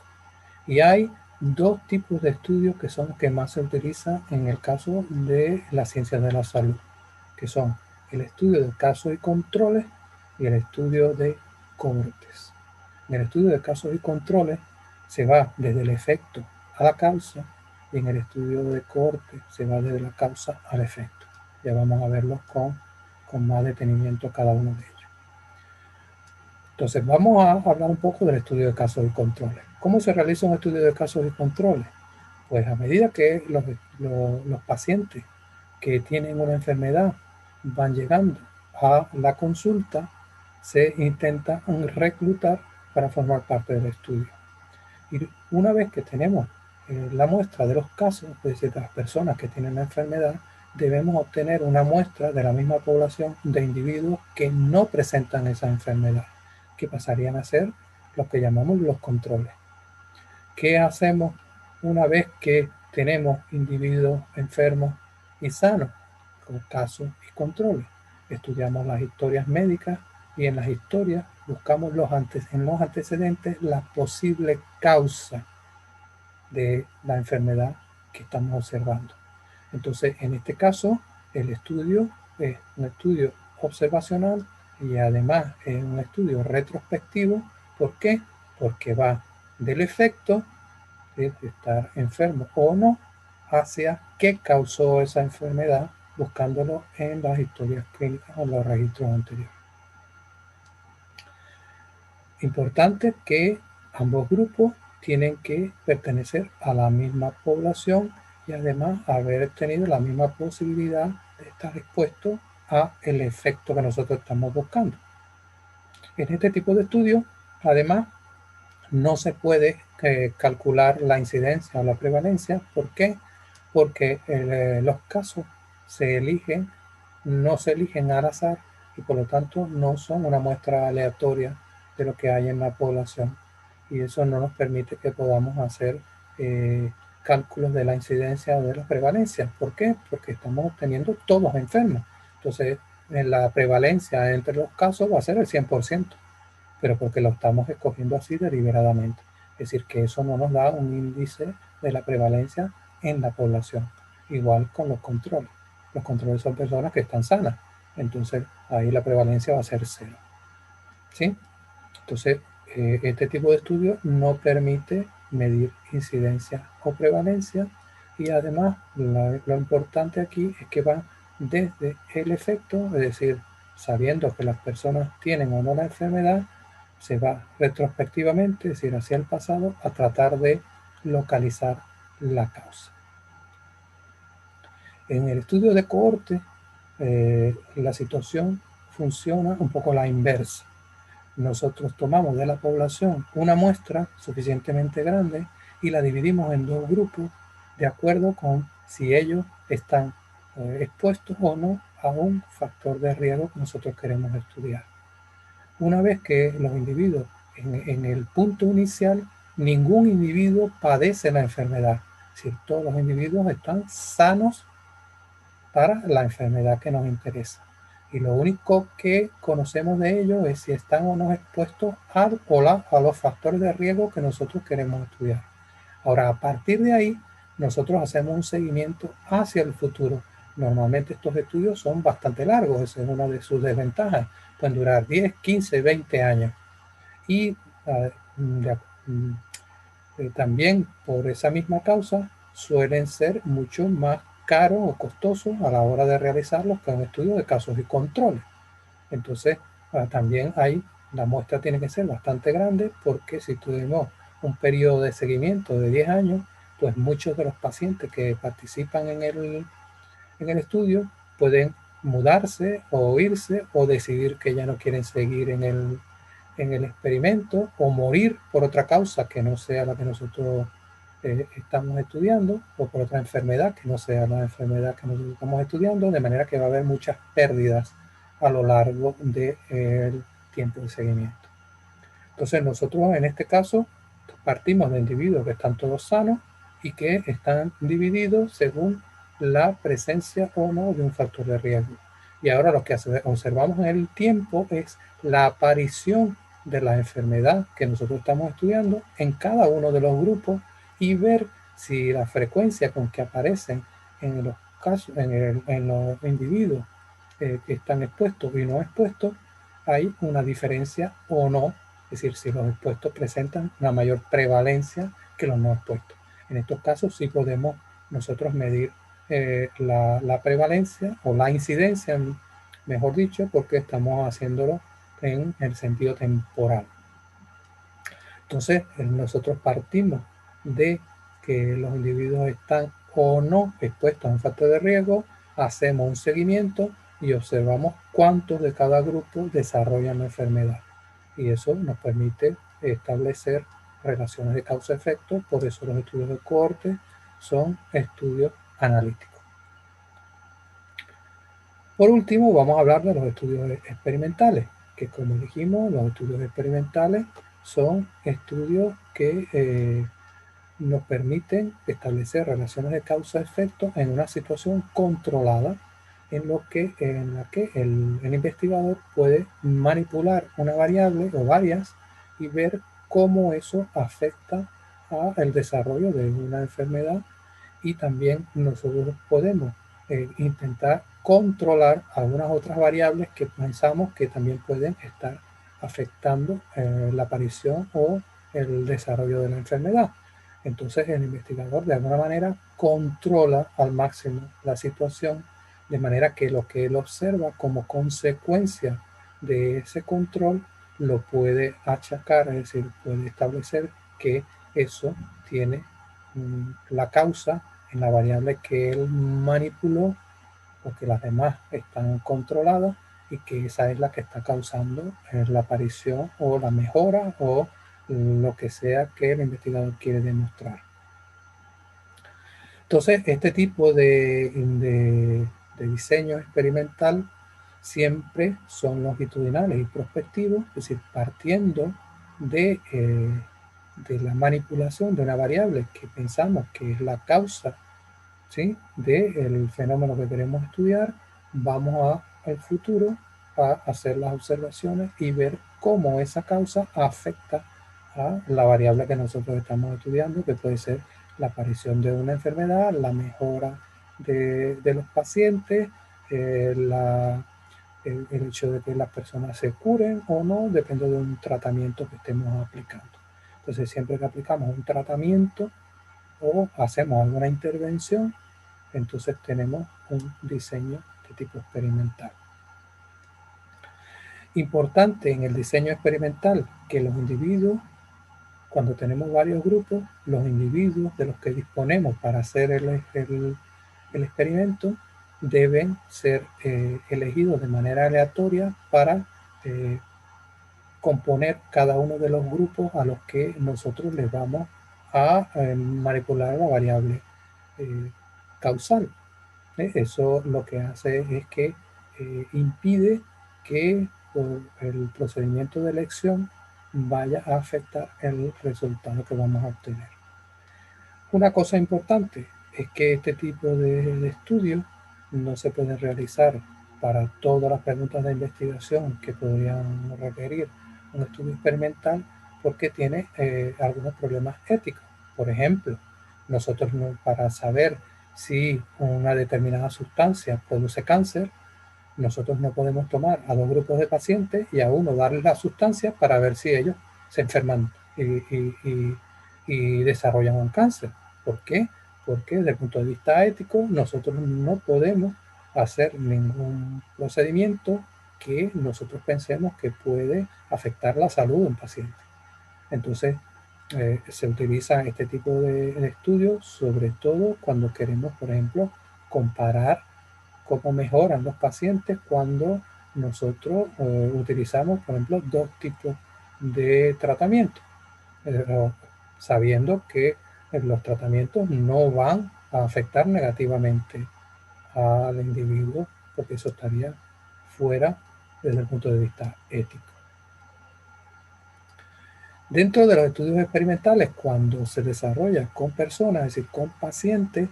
Y hay dos tipos de estudios que son los que más se utilizan en el caso de la ciencia de la salud, que son el estudio de casos y controles y el estudio de cohortes. En el estudio de casos y controles se va desde el efecto a la causa y en el estudio de cohorte se va desde la causa al efecto. Ya vamos a verlos con más detenimiento cada uno de ellos. Entonces vamos a hablar un poco del estudio de casos y controles. ¿Cómo se realiza un estudio de casos y controles? Pues a medida que los pacientes que tienen una enfermedad van llegando a la consulta, se intenta reclutar para formar parte del estudio. Y una vez que tenemos la muestra de los casos, es decir, de las personas que tienen la enfermedad, debemos obtener una muestra de la misma población de individuos que no presentan esa enfermedad, que pasarían a ser los que llamamos los controles. ¿Qué hacemos una vez que tenemos individuos enfermos y sanos, con casos y controles? Estudiamos las historias médicas y en las historias buscamos en los antecedentes la posible causa de la enfermedad que estamos observando. Entonces, en este caso, el estudio es un estudio observacional y además es un estudio retrospectivo. ¿Por qué? Porque va del efecto de estar enfermo o no hacia qué causó esa enfermedad, buscándolo en las historias clínicas o los registros anteriores. Importante que ambos grupos tienen que pertenecer a la misma población y además haber tenido la misma posibilidad de estar expuestos a el efecto que nosotros estamos buscando. En este tipo de estudios, además, no se puede calcular la incidencia o la prevalencia. ¿Por qué? Porque los casos no se eligen al azar y por lo tanto no son una muestra aleatoria de lo que hay en la población. Y eso no nos permite que podamos hacer cálculos de la incidencia o de la prevalencia. ¿Por qué? Porque estamos obteniendo todos enfermos. Entonces, la prevalencia entre los casos va a ser el 100%, pero porque lo estamos escogiendo así deliberadamente. Es decir, que eso no nos da un índice de la prevalencia en la población. Igual con los controles. Los controles son personas que están sanas. Entonces, ahí la prevalencia va a ser 0. ¿Sí? Entonces, este tipo de estudio no permite medir incidencia o prevalencia, y además lo importante aquí es que va desde el efecto, es decir, sabiendo que las personas tienen o no la enfermedad, se va retrospectivamente, es decir, hacia el pasado, a tratar de localizar la causa. En el estudio de cohorte, la situación funciona un poco a la inversa. Nosotros tomamos de la población una muestra suficientemente grande y la dividimos en 2 grupos de acuerdo con si ellos están expuestos o no a un factor de riesgo que nosotros queremos estudiar. Una vez que los individuos en el punto inicial, ningún individuo padece la enfermedad. Es decir, todos los individuos están sanos para la enfermedad que nos interesa. Y lo único que conocemos de ellos es si están o no expuestos a los factores de riesgo que nosotros queremos estudiar. Ahora, a partir de ahí, nosotros hacemos un seguimiento hacia el futuro. Normalmente estos estudios son bastante largos, esa es una de sus desventajas. Pueden durar 10, 15, 20 años. Y también por esa misma causa suelen ser mucho más caros o costosos a la hora de realizarlos que un estudio de casos y controles. Entonces, también la muestra tiene que ser bastante grande, porque si tuvimos un periodo de seguimiento de 10 años, pues muchos de los pacientes que participan en el estudio pueden mudarse o irse o decidir que ya no quieren seguir en el experimento, o morir por otra causa que no sea la que nosotros estamos estudiando, o por otra enfermedad que no sea la enfermedad que nosotros estamos estudiando, de manera que va a haber muchas pérdidas a lo largo del tiempo de seguimiento. Entonces nosotros en este caso partimos de individuos que están todos sanos y que están divididos según la presencia o no de un factor de riesgo. Y ahora lo que observamos en el tiempo es la aparición de la enfermedad que nosotros estamos estudiando en cada uno de los grupos, y ver si la frecuencia con que aparecen en los casos, en los individuos que están expuestos y no expuestos, hay una diferencia o no. Es decir, si los expuestos presentan una mayor prevalencia que los no expuestos. En estos casos sí podemos nosotros medir la prevalencia o la incidencia, mejor dicho, porque estamos haciéndolo en el sentido temporal. Entonces, nosotros partimos de que los individuos están o no expuestos a un factor de riesgo, hacemos un seguimiento y observamos cuántos de cada grupo desarrollan la enfermedad. Y eso nos permite establecer relaciones de causa-efecto. Por eso los estudios de cohorte son estudios analíticos. Por último, vamos a hablar de los estudios experimentales, que, como dijimos, los estudios experimentales son estudios que nos permiten establecer relaciones de causa-efecto en una situación controlada, en la que el investigador puede manipular una variable o varias y ver cómo eso afecta al desarrollo de una enfermedad. Y también nosotros podemos intentar controlar algunas otras variables que pensamos que también pueden estar afectando la aparición o el desarrollo de la enfermedad. Entonces el investigador de alguna manera controla al máximo la situación, de manera que lo que él observa como consecuencia de ese control lo puede achacar, es decir, puede establecer que eso tiene la causa en la variable que él manipuló, porque las demás están controladas, y que esa es la que está causando la aparición o la mejora o lo que sea que el investigador quiere demostrar. Entonces, este tipo de diseño experimental siempre son longitudinales y prospectivos, es decir, partiendo de la manipulación de una variable que pensamos que es la causa, ¿sí?, del fenómeno que queremos estudiar. Vamos al futuro a hacer las observaciones y ver cómo esa causa afecta a la variable que nosotros estamos estudiando, que puede ser la aparición de una enfermedad, la mejora de los pacientes, el hecho de que las personas se curen o no, depende de un tratamiento que estemos aplicando. Entonces, siempre que aplicamos un tratamiento o hacemos alguna intervención, entonces tenemos un diseño de tipo experimental. Importante en el diseño experimental que los individuos, cuando tenemos varios grupos, los individuos de los que disponemos para hacer el experimento deben ser elegidos de manera aleatoria para componer cada uno de los grupos a los que nosotros les vamos a manipular la variable causal. Eso lo que hace es que impide que el procedimiento de elección vaya a afectar el resultado que vamos a obtener. Una cosa importante es que este tipo de estudios no se pueden realizar para todas las preguntas de investigación que podrían requerir un estudio experimental porque tiene algunos problemas éticos. Por ejemplo, nosotros para saber si una determinada sustancia produce cáncer, nosotros no podemos tomar a dos grupos de pacientes y a uno darles la sustancia para ver si ellos se enferman y desarrollan un cáncer. ¿Por qué? Porque desde el punto de vista ético nosotros no podemos hacer ningún procedimiento que nosotros pensemos que puede afectar la salud de un paciente. Entonces, se utiliza este tipo de estudios sobre todo cuando queremos, por ejemplo, comparar cómo mejoran los pacientes cuando nosotros utilizamos, por ejemplo, dos tipos de tratamiento, sabiendo que los tratamientos no van a afectar negativamente al individuo, porque eso estaría fuera desde el punto de vista ético. Dentro de los estudios experimentales, cuando se desarrolla con personas, es decir, con pacientes,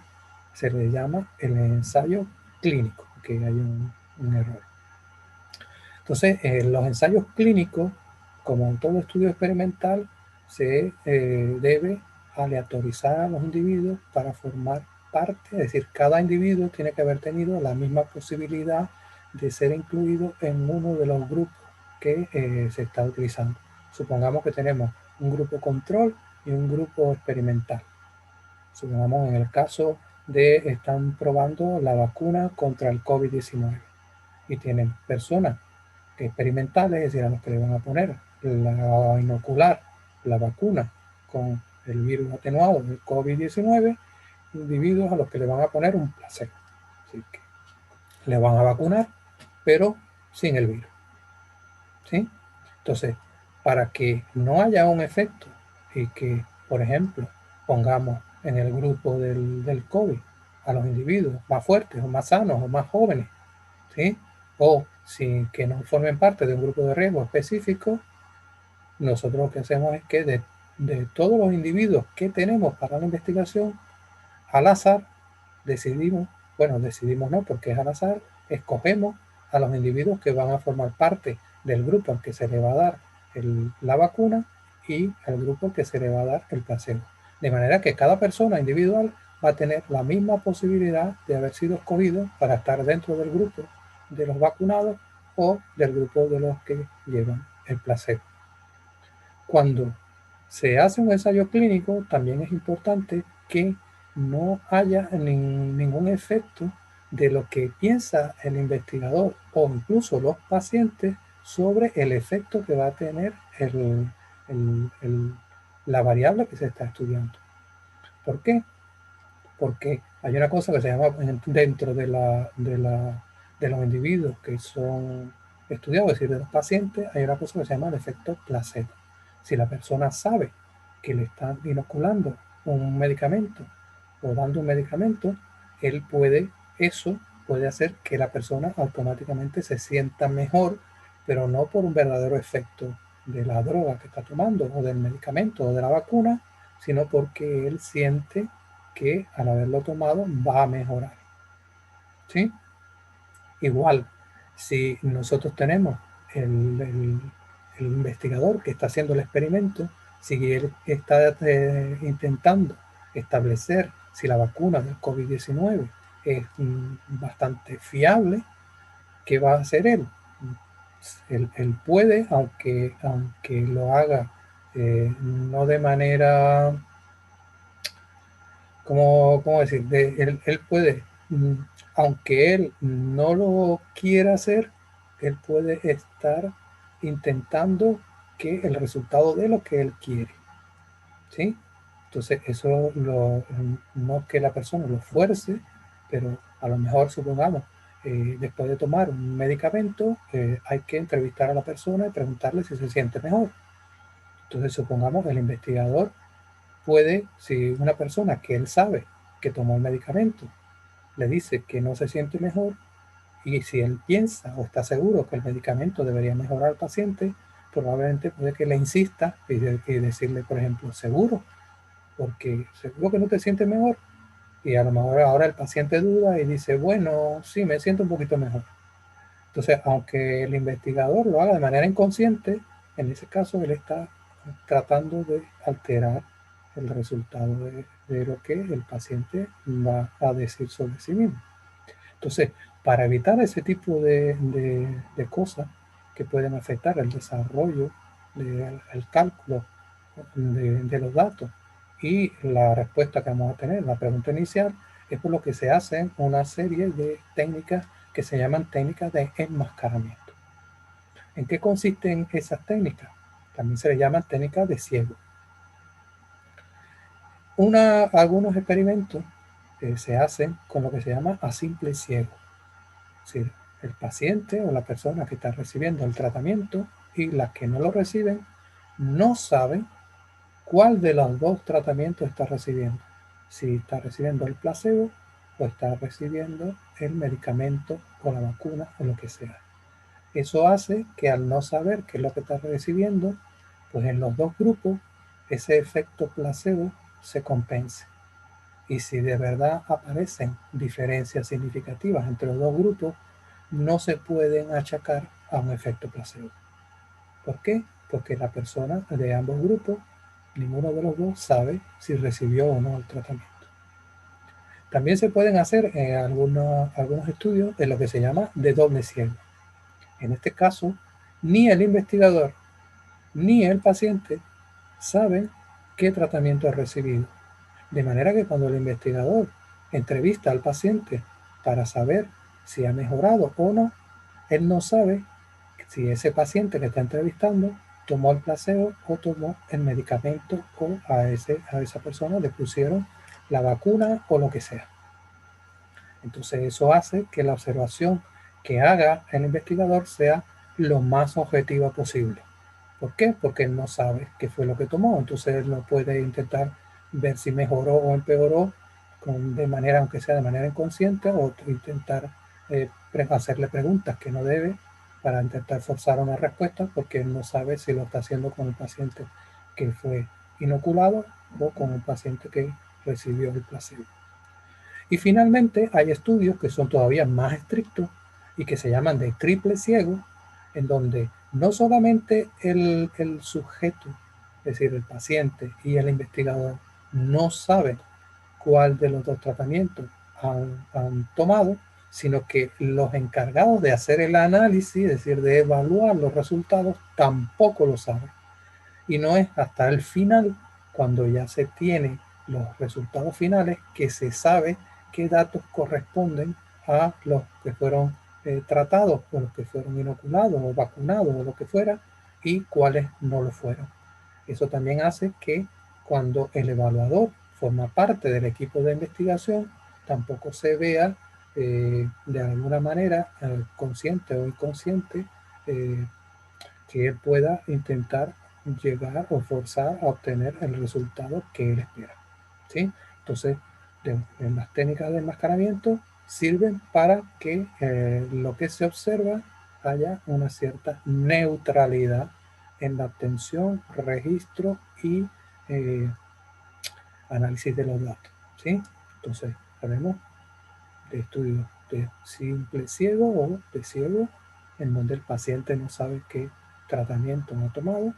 se le llama el ensayo clínico, que hay un error. Entonces, los ensayos clínicos, como en todo estudio experimental, se debe aleatorizar a los individuos para formar parte, es decir, cada individuo tiene que haber tenido la misma posibilidad de ser incluido en uno de los grupos que se está utilizando. Supongamos que tenemos un grupo control y un grupo experimental. Supongamos en el caso de están probando la vacuna contra el COVID-19 y tienen personas experimentales, es decir, a los que le van a poner a inocular la vacuna con el virus atenuado del COVID-19, individuos a los que le van a poner un placebo. Así que le van a vacunar, pero sin el virus. ¿Sí? Entonces, para que no haya un efecto y que, por ejemplo, pongamos en el grupo del COVID a los individuos más fuertes o más sanos o más jóvenes, ¿sí? O sin que no formen parte de un grupo de riesgo específico, nosotros lo que hacemos es que de todos los individuos que tenemos para la investigación, al azar, decidimos no porque es al azar, escogemos a los individuos que van a formar parte del grupo al que se le va a dar la vacuna y al grupo al que se le va a dar el placebo. De manera que cada persona individual va a tener la misma posibilidad de haber sido escogido para estar dentro del grupo de los vacunados o del grupo de los que llevan el placebo. Cuando se hace un ensayo clínico, también es importante que no haya ningún efecto de lo que piensa el investigador o incluso los pacientes sobre el efecto que va a tener la variable que se está estudiando. ¿Por qué? Porque hay una cosa que se llama dentro de los individuos que son estudiados, es decir, de los pacientes, hay una cosa que se llama el efecto placebo. Si la persona sabe que le están inoculando un medicamento o dando un medicamento, eso puede hacer que la persona automáticamente se sienta mejor, pero no por un verdadero efecto de la droga que está tomando o del medicamento o de la vacuna, sino porque él siente que al haberlo tomado va a mejorar. ¿Sí? Igual, si nosotros tenemos el investigador que está haciendo el experimento, si él está intentando establecer si la vacuna del COVID-19 es bastante fiable, ¿qué va a hacer él? Él puede, aunque lo haga no de manera, ¿cómo decir? Él puede, aunque él no lo quiera hacer, él puede estar intentando que el resultado de lo que él quiere, ¿sí? Entonces, eso no es que la persona lo fuerce, pero a lo mejor, supongamos, después de tomar un medicamento, hay que entrevistar a la persona y preguntarle si se siente mejor. Entonces, supongamos, el investigador puede, si una persona que él sabe que tomó el medicamento le dice que no se siente mejor, y si él piensa o está seguro que el medicamento debería mejorar al paciente, probablemente puede que le insista y decirle, por ejemplo, seguro, porque seguro que no te sientes mejor. Y a lo mejor ahora el paciente duda y dice, bueno, sí, me siento un poquito mejor. Entonces, aunque el investigador lo haga de manera inconsciente, en ese caso él está tratando de alterar el resultado de lo que el paciente va a decir sobre sí mismo. Entonces, para evitar ese tipo de cosas que pueden afectar el desarrollo, el cálculo de los datos y la respuesta que vamos a tener, la pregunta inicial, es por lo que se hacen una serie de técnicas que se llaman técnicas de enmascaramiento. ¿En qué consisten esas técnicas? También se le llaman técnicas de ciego. Algunos experimentos se hacen con lo que se llama a simple ciego. Es decir, el paciente o la persona que está recibiendo el tratamiento y las que no lo reciben no saben cuál de los dos tratamientos está recibiendo. Si está recibiendo el placebo o está recibiendo el medicamento o la vacuna o lo que sea. Eso hace que al no saber qué es lo que está recibiendo, pues en los dos grupos ese efecto placebo se compense. Y si de verdad aparecen diferencias significativas entre los dos grupos, no se pueden achacar a un efecto placebo. ¿Por qué? Porque la persona de ambos grupos, ninguno de los dos sabe si recibió o no el tratamiento. También se pueden hacer algunos estudios de lo que se llama de doble ciego. En este caso, ni el investigador ni el paciente saben qué tratamiento ha recibido. De manera que cuando el investigador entrevista al paciente para saber si ha mejorado o no, él no sabe si ese paciente que está entrevistando tomó el placebo o tomó el medicamento o a esa persona le pusieron la vacuna o lo que sea. Entonces eso hace que la observación que haga el investigador sea lo más objetiva posible. ¿Por qué? Porque él no sabe qué fue lo que tomó. Entonces él no puede intentar ver si mejoró o empeoró de manera, aunque sea de manera inconsciente, o intentar hacerle preguntas que no debe para intentar forzar una respuesta, porque él no sabe si lo está haciendo con un paciente que fue inoculado o con un paciente que recibió el placebo. Y finalmente hay estudios que son todavía más estrictos y que se llaman de triple ciego, en donde no solamente el sujeto, es decir, el paciente y el investigador, no saben cuál de los dos tratamientos han tomado, sino que los encargados de hacer el análisis, es decir, de evaluar los resultados, tampoco lo saben. Y no es hasta el final, cuando ya se tienen los resultados finales, que se sabe qué datos corresponden a los que fueron tratados, o los que fueron inoculados o vacunados o lo que fuera, y cuáles no lo fueron. Eso también hace que cuando el evaluador forma parte del equipo de investigación, tampoco se vea de alguna manera, consciente o inconsciente, que él pueda intentar llegar o forzar a obtener el resultado que él espera. ¿Sí? Entonces, en las técnicas de enmascaramiento sirven para que lo que se observa haya una cierta neutralidad en la obtención, registro y análisis de los datos. ¿Sí? Entonces, hablemos de estudios de simple ciego o de ciego, en donde el paciente no sabe qué tratamiento ha tomado,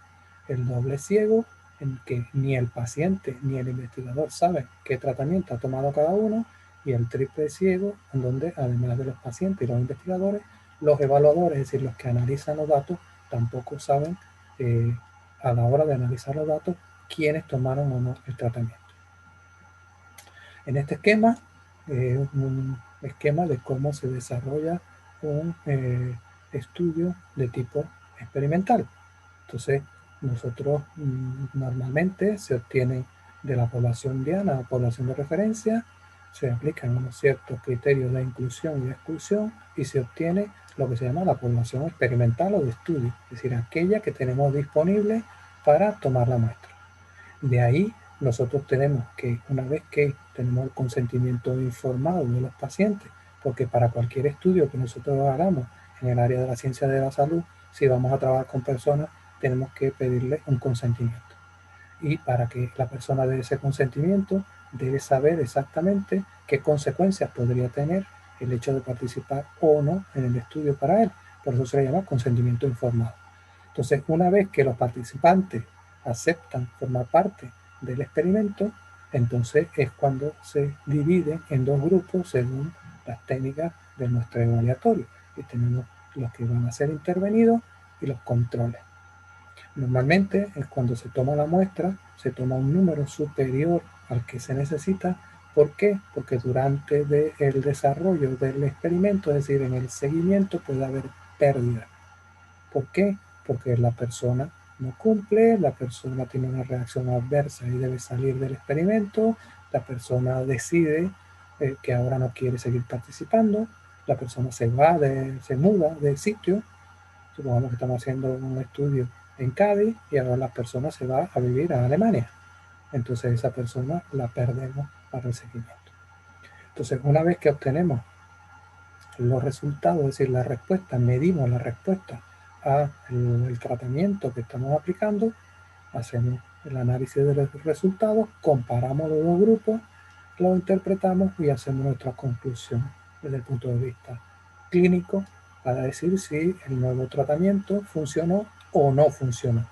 el doble ciego, en que ni el paciente ni el investigador saben qué tratamiento ha tomado cada uno, y el triple ciego, en donde además de los pacientes y los investigadores, los evaluadores, es decir, los que analizan los datos, tampoco saben a la hora de analizar los datos quiénes tomaron o no el tratamiento. En este esquema, un esquema de cómo se desarrolla un estudio de tipo experimental. Entonces, nosotros normalmente se obtiene de la población diana o población de referencia, se aplican unos ciertos criterios de inclusión y exclusión y se obtiene lo que se llama la población experimental o de estudio, es decir, aquella que tenemos disponible para tomar la muestra. De ahí nosotros tenemos que, una vez que tenemos el consentimiento informado de los pacientes, porque para cualquier estudio que nosotros hagamos en el área de la ciencia de la salud, si vamos a trabajar con personas, tenemos que pedirle un consentimiento. Y para que la persona dé ese consentimiento, debe saber exactamente qué consecuencias podría tener el hecho de participar o no en el estudio para él. Por eso se le llama consentimiento informado. Entonces, una vez que los participantes aceptan formar parte del experimento, entonces es cuando se dividen en dos grupos según las técnicas de nuestro evaluatorio. Y tenemos los que van a ser intervenidos y los controles. Normalmente es cuando se toma la muestra, se toma un número superior al que se necesita. ¿Por qué? Porque durante el desarrollo del experimento, es decir, en el seguimiento, puede haber pérdida. ¿Por qué? Porque la persona no cumple, la persona tiene una reacción adversa y debe salir del experimento, la persona decide que ahora no quiere seguir participando, la persona se muda del sitio. Supongamos que estamos haciendo un estudio en Cádiz y ahora la persona se va a vivir a Alemania. Entonces esa persona la perdemos para el seguimiento. Entonces, una vez que obtenemos los resultados, es decir, la respuesta, medimos la respuesta al tratamiento que estamos aplicando, hacemos el análisis de los resultados, comparamos los dos grupos, lo interpretamos y hacemos nuestra conclusión desde el punto de vista clínico para decir si el nuevo tratamiento funcionó o no funcionó,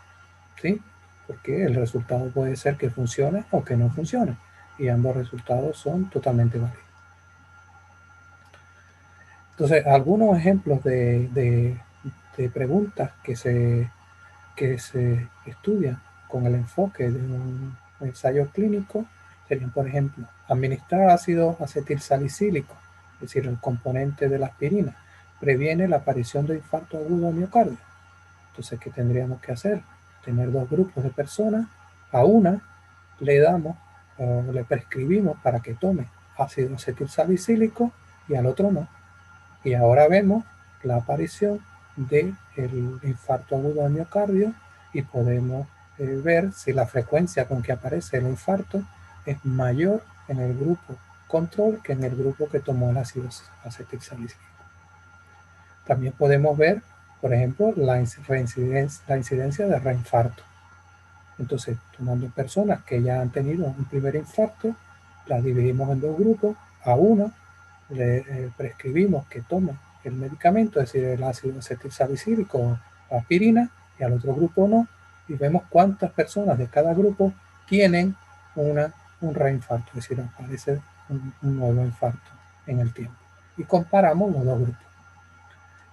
¿sí? Porque el resultado puede ser que funcione o que no funcione, y ambos resultados son totalmente válidos. Entonces, algunos ejemplos de preguntas que se estudian con el enfoque de un ensayo clínico serían, por ejemplo, administrar ácido acetilsalicílico, es decir, el componente de la aspirina, previene la aparición de infarto agudo de miocardio. Entonces, ¿qué tendríamos que hacer? Tener dos grupos de personas. A una le damos, le prescribimos para que tome ácido acetilsalicílico y al otro no. Y ahora vemos la aparición del infarto agudo de miocardio y podemos ver si la frecuencia con que aparece el infarto es mayor en el grupo control que en el grupo que tomó el ácido acetilsalicílico. También podemos ver, por ejemplo, la incidencia de reinfarto. Entonces, tomando personas que ya han tenido un primer infarto, las dividimos en dos grupos. A una le prescribimos que tome el medicamento, es decir, el ácido acetilsalicílico o aspirina, y al otro grupo no, y vemos cuántas personas de cada grupo tienen un reinfarto, es decir, aparece un nuevo infarto en el tiempo. Y comparamos los dos grupos.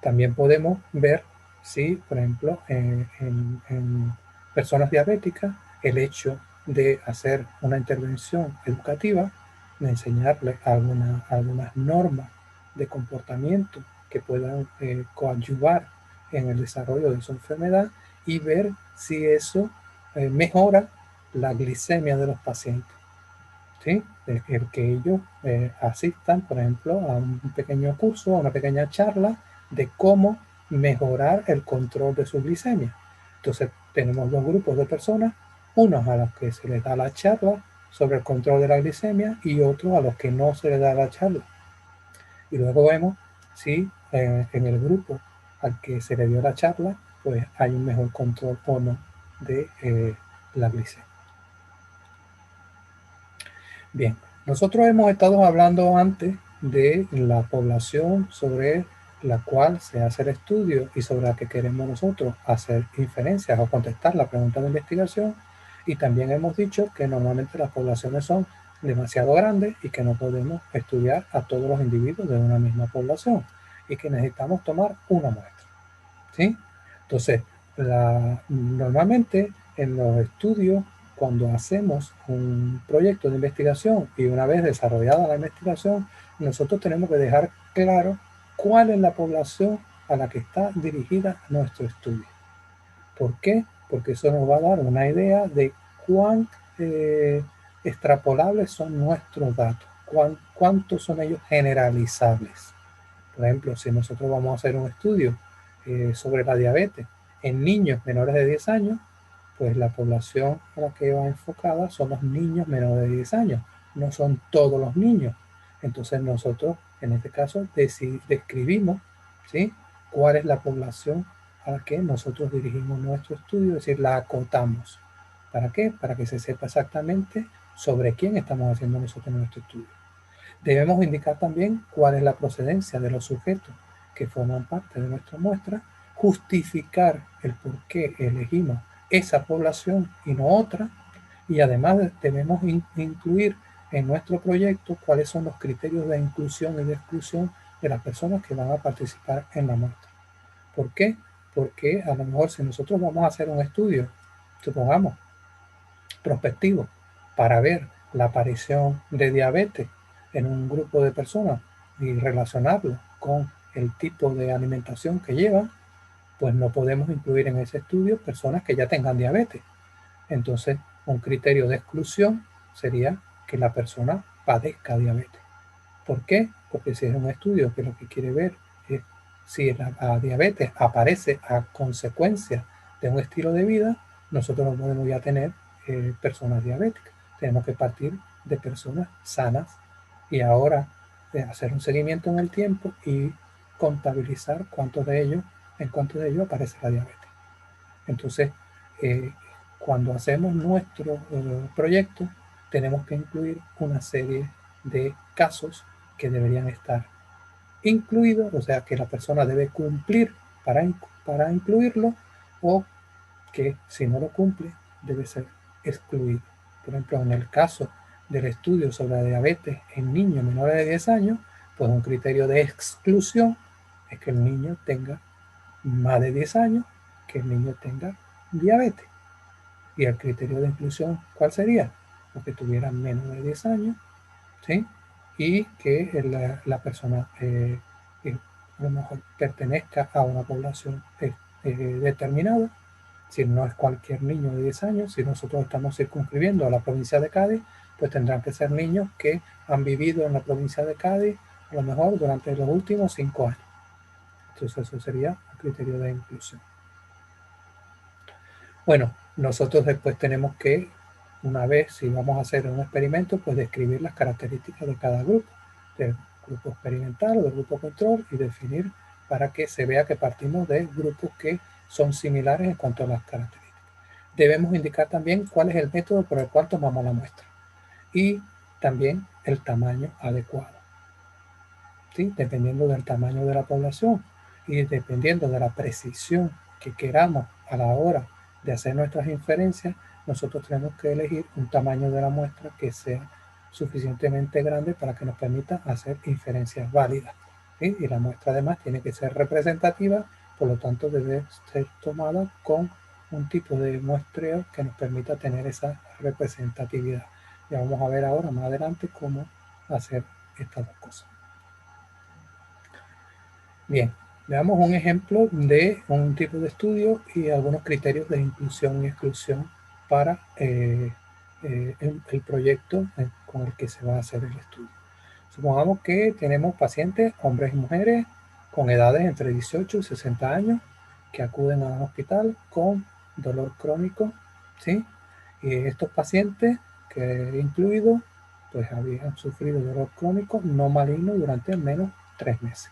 También podemos ver si, por ejemplo, en personas diabéticas, el hecho de hacer una intervención educativa, de enseñarles algunas normas de comportamiento que puedan coadyuvar en el desarrollo de su enfermedad, y ver si eso mejora la glicemia de los pacientes. ¿Sí? El que ellos asistan, por ejemplo, a un pequeño curso, a una pequeña charla de cómo mejorar el control de su glicemia. Entonces tenemos dos grupos de personas, unos a los que se les da la charla sobre el control de la glicemia y otros a los que no se les da la charla. Y luego vemos si en el grupo al que se le dio la charla, pues hay un mejor control o no de la glicemia. Bien, nosotros hemos estado hablando antes de la población sobre la cual se hace el estudio y sobre la que queremos nosotros hacer inferencias o contestar la pregunta de investigación, Y también hemos dicho que normalmente las poblaciones son demasiado grandes y que no podemos estudiar a todos los individuos de una misma población y que necesitamos tomar una muestra, ¿sí? Entonces, normalmente en los estudios, cuando hacemos un proyecto de investigación y una vez desarrollada la investigación, nosotros tenemos que dejar claro cuál es la población a la que está dirigida nuestro estudio. ¿Por qué? Porque eso nos va a dar una idea de cuán extrapolables son nuestros datos, cuántos son ellos generalizables. Por ejemplo, si nosotros vamos a hacer un estudio sobre la diabetes en niños menores de 10 años, pues la población a la que va enfocada son los niños menores de 10 años, no son todos los niños. Entonces nosotros, en este caso, describimos, ¿sí?, cuál es la población a la que nosotros dirigimos nuestro estudio, es decir, la acotamos. ¿Para qué? Para que se sepa exactamente sobre quién estamos haciendo nosotros nuestro estudio. Debemos indicar también cuál es la procedencia de los sujetos que forman parte de nuestra muestra, justificar el por qué elegimos esa población y no otra, y además debemos incluir en nuestro proyecto cuáles son los criterios de inclusión y de exclusión de las personas que van a participar en la muestra. ¿Por qué? Porque a lo mejor si nosotros vamos a hacer un estudio, supongamos, prospectivo, para ver la aparición de diabetes en un grupo de personas y relacionarlo con el tipo de alimentación que llevan, pues no podemos incluir en ese estudio personas que ya tengan diabetes. Entonces, un criterio de exclusión sería que la persona padezca diabetes. ¿Por qué? Porque si es un estudio que lo que quiere ver es si la diabetes aparece a consecuencia de un estilo de vida, nosotros no podemos ya tener personas diabéticas. Tenemos que partir de personas sanas y ahora hacer un seguimiento en el tiempo y contabilizar en cuántos de ellos aparece la diabetes. Entonces, eh, cuando hacemos nuestro proyecto, tenemos que incluir una serie de casos que deberían estar incluidos, o sea, que la persona debe cumplir para incluirlo, o que si no lo cumple, debe ser excluido. Por ejemplo, en el caso del estudio sobre la diabetes en niños menores de 10 años, pues un criterio de exclusión es que el niño tenga más de 10 años, que el niño tenga diabetes. Y el criterio de inclusión, ¿cuál sería? Los que tuvieran menos de 10 años, ¿sí? Y que la persona a lo mejor pertenezca a una población determinada. Si no es cualquier niño de 10 años, si nosotros estamos circunscribiendo a la provincia de Cádiz, pues tendrán que ser niños que han vivido en la provincia de Cádiz a lo mejor durante los últimos 5 años. Entonces eso sería el criterio de inclusión. Bueno, nosotros después tenemos que, una vez si vamos a hacer un experimento, pues describir las características de cada grupo, del grupo experimental o del grupo control, y definir para que se vea que partimos de grupos que son similares en cuanto a las características. Debemos indicar también cuál es el método por el cual tomamos la muestra y también el tamaño adecuado, ¿sí? Dependiendo del tamaño de la población y dependiendo de la precisión que queramos a la hora de hacer nuestras inferencias, nosotros tenemos que elegir un tamaño de la muestra que sea suficientemente grande para que nos permita hacer inferencias válidas, ¿sí? Y la muestra además tiene que ser representativa, por lo tanto debe ser tomada con un tipo de muestreo que nos permita tener esa representatividad. Ya vamos a ver ahora más adelante cómo hacer estas dos cosas. Bien, veamos un ejemplo de un tipo de estudio y algunos criterios de inclusión y exclusión para el proyecto con el que se va a hacer el estudio. Supongamos que tenemos pacientes, hombres y mujeres, con edades entre 18 y 60 años, que acuden a un hospital con dolor crónico, ¿sí? Y estos pacientes que he incluido, pues habían sufrido dolor crónico no maligno durante al menos 3 meses.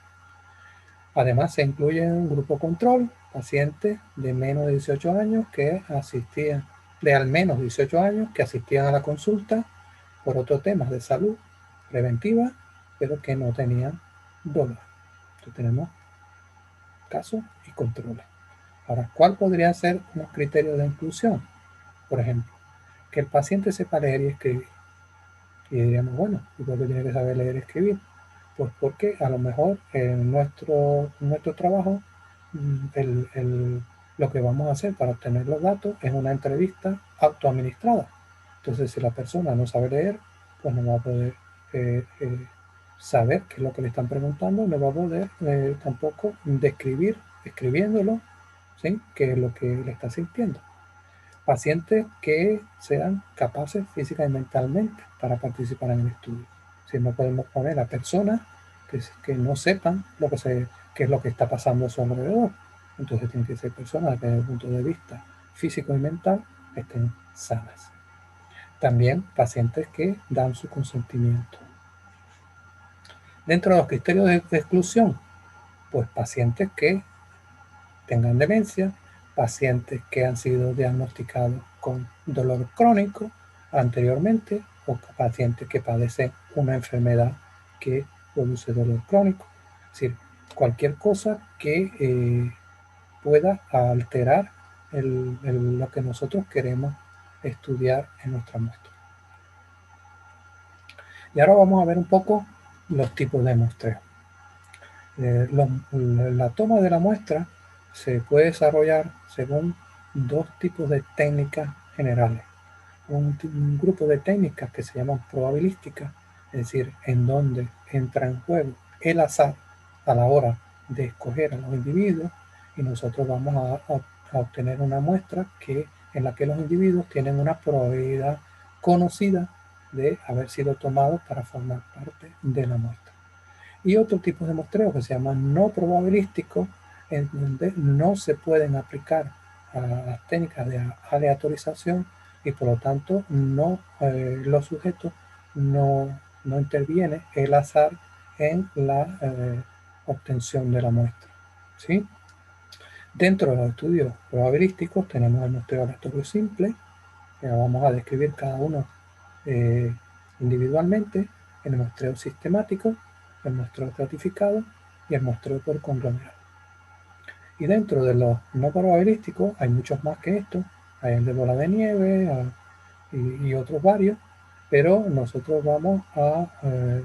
Además, se incluye un grupo control, pacientes de menos de 18 años que asistían, de al menos 18 años que asistían a la consulta por otros temas de salud preventiva, pero que no tenían dolor. Entonces tenemos casos y controles. Ahora, ¿cuál podría ser unos criterios de inclusión? Por ejemplo, que el paciente sepa leer y escribir. Y diríamos, bueno, ¿y por qué tiene que saber leer y escribir? Pues porque a lo mejor en nuestro trabajo lo que vamos a hacer para obtener los datos es una entrevista autoadministrada. Entonces, si la persona no sabe leer, pues no va a poder saber qué es lo que le están preguntando, no va a poder tampoco describir, escribiéndolo, ¿sí?, qué es lo que le está sintiendo. Pacientes que sean capaces física y mentalmente para participar en el estudio. Si no podemos poner a personas que no sepan qué es lo que está pasando a su alrededor. Entonces tienen que ser personas que desde el punto de vista físico y mental estén sanas. También pacientes que dan su consentimiento. Dentro de los criterios de exclusión, pues pacientes que tengan demencia, pacientes que han sido diagnosticados con dolor crónico anteriormente o pacientes que padecen una enfermedad que produce dolor crónico. Es decir, cualquier cosa que pueda alterar lo que nosotros queremos estudiar en nuestra muestra. Y ahora vamos a ver un poco los tipos de muestreo. La toma de la muestra se puede desarrollar según dos tipos de técnicas generales. Un grupo de técnicas que se llaman probabilísticas, es decir, en donde entra en juego el azar a la hora de escoger a los individuos, y nosotros vamos a obtener una muestra en la que los individuos tienen una probabilidad conocida de haber sido tomados para formar parte de la muestra. Y otro tipo de muestreo que se llama no probabilístico, en donde no se pueden aplicar a las técnicas de aleatorización y por lo tanto los sujetos no interviene el azar en la obtención de la muestra, ¿sí? Dentro de los estudios probabilísticos tenemos el muestreo aleatorio simple, que vamos a describir cada uno individualmente, el muestreo sistemático, el muestreo estratificado y el muestreo por conglomerado. Y dentro de los no probabilísticos hay muchos más que esto, hay el de bola de nieve y otros varios, pero nosotros vamos a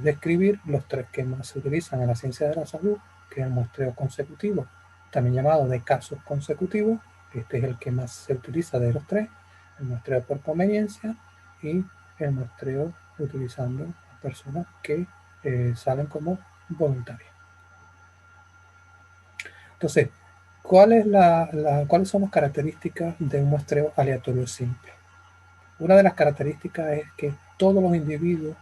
describir los tres que más se utilizan en la ciencia de la salud, que es el muestreo consecutivo, también llamado de casos consecutivos. Este es el que más se utiliza de los tres, el muestreo por conveniencia y el muestreo utilizando personas que salen como voluntarias. Entonces, ¿cuáles son las características de un muestreo aleatorio simple? Una de las características es que todos los individuos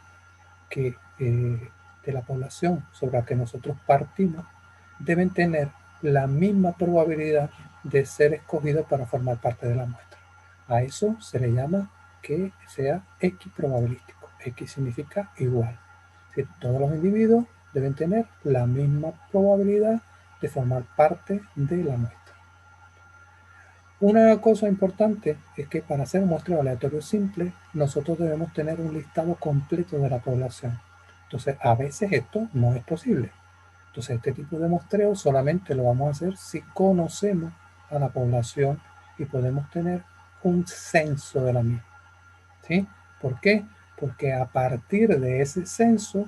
de la población sobre la que nosotros partimos deben tener la misma probabilidad de ser escogidos para formar parte de la muestra. A eso se le llama que sea equiprobabilístico. X significa igual. Es decir, todos los individuos deben tener la misma probabilidad de formar parte de la muestra. Una cosa importante es que para hacer un muestreo aleatorio simple, nosotros debemos tener un listado completo de la población. Entonces, a veces esto no es posible. Entonces, este tipo de muestreo solamente lo vamos a hacer si conocemos a la población y podemos tener un censo de la misma. ¿Sí? ¿Por qué? Porque a partir de ese censo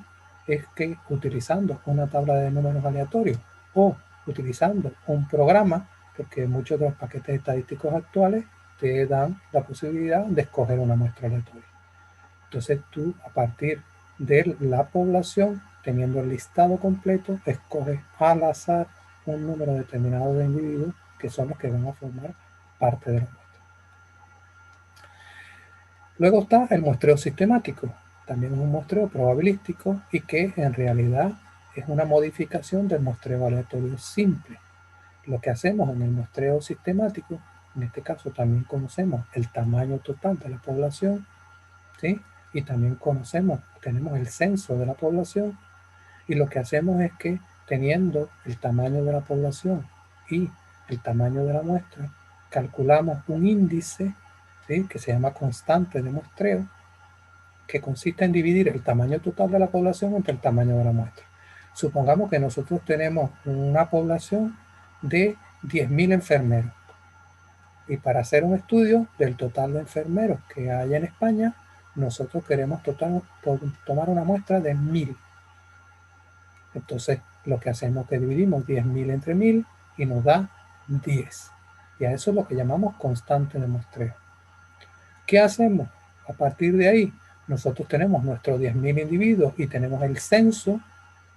es que, utilizando una tabla de números aleatorios o utilizando un programa, porque muchos de los paquetes estadísticos actuales te dan la posibilidad de escoger una muestra aleatoria. Entonces tú, a partir de la población, teniendo el listado completo, escoges al azar un número determinado de individuos que son los que van a formar parte de la muestra. Luego está el muestreo sistemático, también es un muestreo probabilístico y que en realidad es una modificación del muestreo aleatorio simple. Lo que hacemos en el muestreo sistemático, en este caso también conocemos el tamaño total de la población, ¿sí? Y también tenemos el censo de la población, y lo que hacemos es que teniendo el tamaño de la población y el tamaño de la muestra, calculamos un índice, ¿sí?, que se llama constante de muestreo, que consiste en dividir el tamaño total de la población entre el tamaño de la muestra. Supongamos que nosotros tenemos una población de 10.000 enfermeros. Y para hacer un estudio del total de enfermeros que hay en España, nosotros queremos tomar una muestra de 1000. Entonces, lo que hacemos es que dividimos 10.000 entre 1000 y nos da 10. Y a eso es lo que llamamos constante de muestreo. ¿Qué hacemos? A partir de ahí, nosotros tenemos nuestros 10.000 individuos y tenemos el censo,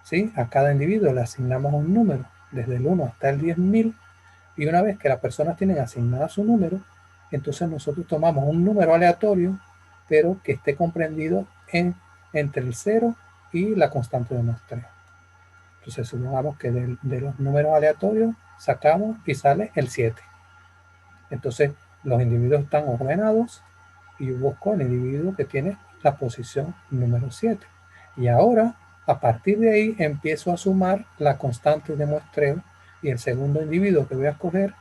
¿sí? A cada individuo le asignamos un número, desde el 1 hasta el 10.000, y una vez que las personas tienen asignada su número, entonces nosotros tomamos un número aleatorio, pero que esté comprendido entre el 0 y la constante de muestreo. Entonces supongamos que de los números aleatorios sacamos y sale el 7. Entonces los individuos están ordenados y busco el individuo que tiene la posición número 7. Y ahora, a partir de ahí, empiezo a sumar la constante de muestreo y el segundo individuo que voy a escoger,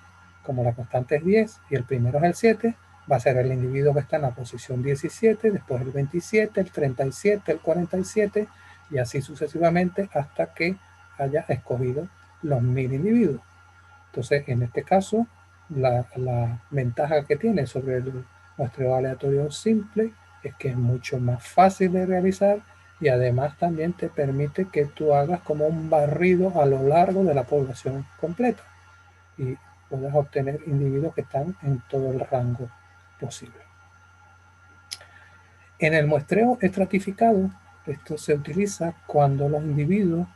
como la constante es 10 y el primero es el 7, va a ser el individuo que está en la posición 17, después el 27, el 37, el 47 y así sucesivamente hasta que haya escogido los 1000 individuos. Entonces, en este caso, la ventaja que tiene sobre el muestreo aleatorio simple es que es mucho más fácil de realizar y además también te permite que tú hagas como un barrido a lo largo de la población completa y puedas obtener individuos que están en todo el rango posible. En el muestreo estratificado, esto se utiliza cuando los individuos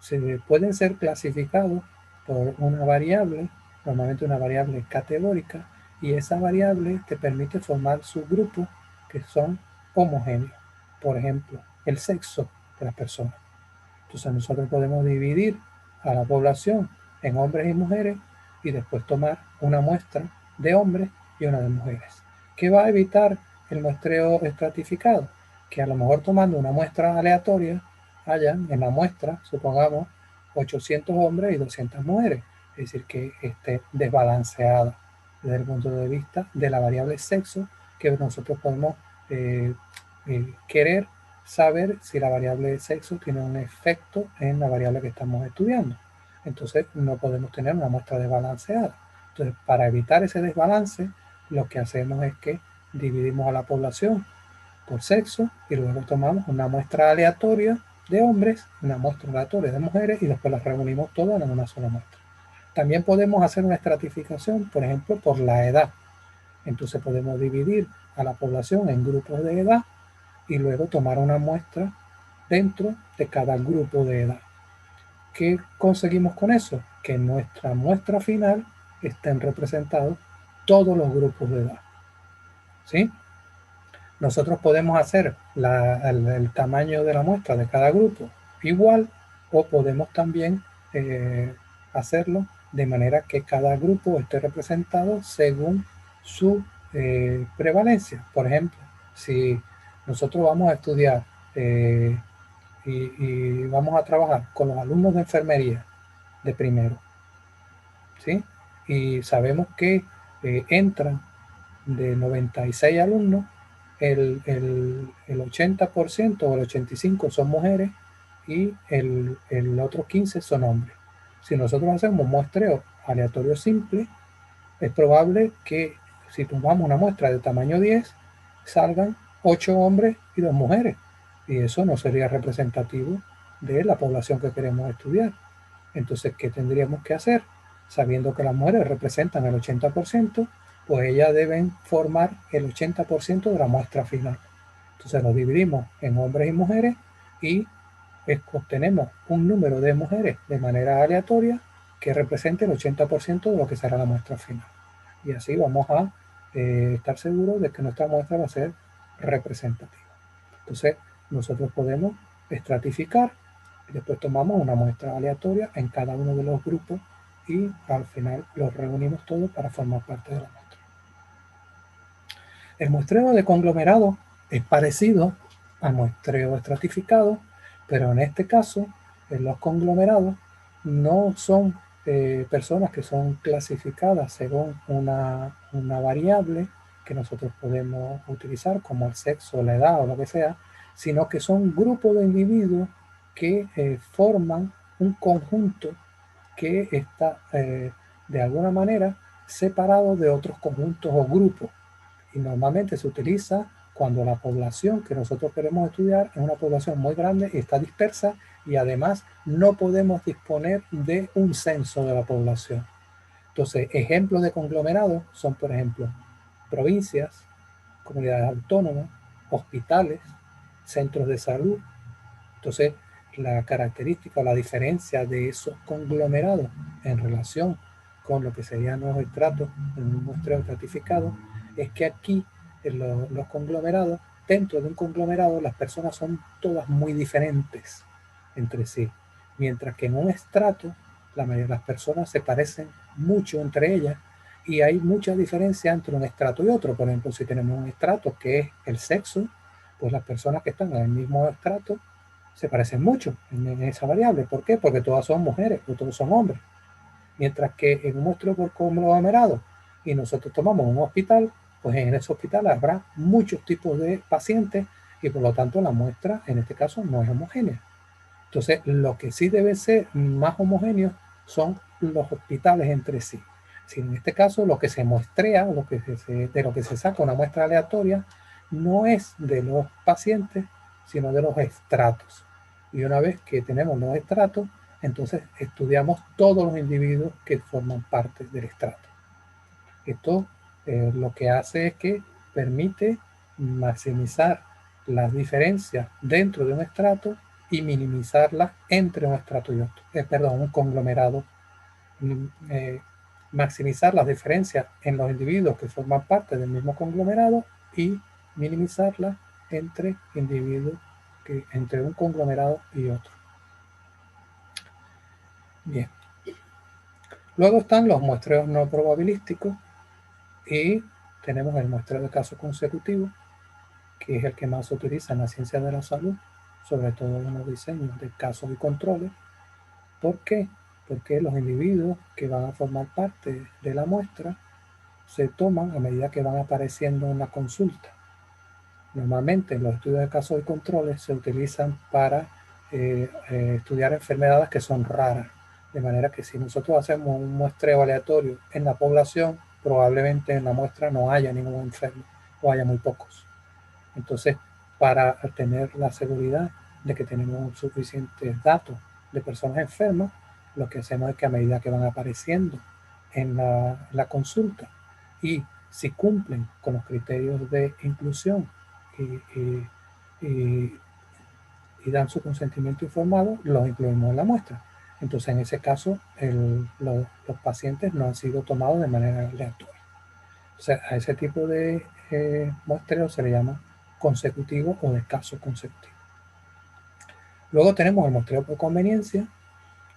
se pueden ser clasificados por una variable, normalmente una variable categórica, y esa variable te permite formar subgrupos que son homogéneos. Por ejemplo, el sexo de las personas. Entonces nosotros podemos dividir a la población en hombres y mujeres y después tomar una muestra de hombres y una de mujeres. ¿Qué va a evitar el muestreo estratificado? Que a lo mejor tomando una muestra aleatoria hayan en la muestra, supongamos, 800 hombres y 200 mujeres. Es decir, que esté desbalanceada desde el punto de vista de la variable sexo que nosotros podemos querer saber si la variable de sexo tiene un efecto en la variable que estamos estudiando. Entonces no podemos tener una muestra desbalanceada. Entonces, para evitar ese desbalance, lo que hacemos es que dividimos a la población por sexo y luego tomamos una muestra aleatoria de hombres, una muestra aleatoria de mujeres y después las reunimos todas en una sola muestra. También podemos hacer una estratificación, por ejemplo, por la edad. Entonces podemos dividir a la población en grupos de edad y luego tomar una muestra dentro de cada grupo de edad. ¿Qué conseguimos con eso? Que en nuestra muestra final estén representados todos los grupos de edad. ¿Sí? Nosotros podemos hacer el tamaño de la muestra de cada grupo igual o podemos también hacerlo de manera que cada grupo esté representado según su prevalencia. Por ejemplo, si nosotros vamos a estudiar y vamos a trabajar con los alumnos de enfermería de primero, ¿sí? Y sabemos que entran de 96 alumnos, el 80% o el 85% son mujeres y el otro 15% son hombres. Si nosotros hacemos un muestreo aleatorio simple, es probable que si tomamos una muestra de tamaño 10, salgan 8 hombres y 2 mujeres. Y eso no sería representativo de la población que queremos estudiar. Entonces, ¿qué tendríamos que hacer? Sabiendo que las mujeres representan el 80%, pues ellas deben formar el 80% de la muestra final. Entonces lo dividimos en hombres y mujeres y obtenemos un número de mujeres de manera aleatoria que represente el 80% de lo que será la muestra final. Y así vamos a estar seguros de que nuestra muestra va a ser representativa. Entonces nosotros podemos estratificar y después tomamos una muestra aleatoria en cada uno de los grupos y al final los reunimos todos para formar parte de la muestra. El muestreo de conglomerado es parecido al muestreo estratificado, pero en este caso, en los conglomerados no son personas que son clasificadas según una variable que nosotros podemos utilizar como el sexo, la edad o lo que sea, sino que son grupos de individuos que forman un conjunto que está de alguna manera separado de otros conjuntos o grupos. Y normalmente se utiliza cuando la población que nosotros queremos estudiar es una población muy grande y está dispersa, y además no podemos disponer de un censo de la población. Entonces, ejemplos de conglomerados son, por ejemplo, provincias, comunidades autónomas, hospitales, centros de salud. Entonces, la característica o la diferencia de esos conglomerados en relación con lo que serían los estratos en un muestreo estratificado es que aquí en los conglomerados, dentro de un conglomerado, las personas son todas muy diferentes entre sí, mientras que en un estrato la mayoría de las personas se parecen mucho entre ellas y hay mucha diferencia entre un estrato y otro. Por ejemplo, si tenemos un estrato que es el sexo, pues las personas que están en el mismo estrato se parecen mucho en esa variable. ¿Por qué? Porque todas son mujeres o todos son hombres. Mientras que en un muestreo por conglomerado y nosotros tomamos un hospital, pues en ese hospital habrá muchos tipos de pacientes y por lo tanto la muestra en este caso no es homogénea. Entonces, lo que sí debe ser más homogéneo son los hospitales entre sí. Si en este caso lo que se muestrea, de lo que se saca una muestra aleatoria, no es de los pacientes, sino de los estratos. Y una vez que tenemos los estratos, entonces estudiamos todos los individuos que forman parte del estrato. Esto lo que hace es que permite maximizar las diferencias dentro de un estrato y minimizarlas entre un estrato y otro, un conglomerado. Maximizar las diferencias en los individuos que forman parte del mismo conglomerado y minimizarlas entre individuos entre un conglomerado y otro. Bien. Luego están los muestreos no probabilísticos y tenemos el muestreo de casos consecutivos, que es el que más se utiliza en la ciencia de la salud, sobre todo en los diseños de casos y controles. ¿Por qué? Porque los individuos que van a formar parte de la muestra se toman a medida que van apareciendo en la consulta. Normalmente los estudios de casos y controles se utilizan para estudiar enfermedades que son raras, de manera que si nosotros hacemos un muestreo aleatorio en la población, probablemente en la muestra no haya ningún enfermo o haya muy pocos. Entonces, para tener la seguridad de que tenemos suficientes datos de personas enfermas, lo que hacemos es que a medida que van apareciendo en la consulta y si cumplen con los criterios de inclusión y dan su consentimiento informado, los incluimos en la muestra. Entonces, en ese caso, los pacientes no han sido tomados de manera aleatoria. O sea, a ese tipo de muestreo se le llama consecutivo o de caso consecutivo. Luego tenemos el muestreo por conveniencia,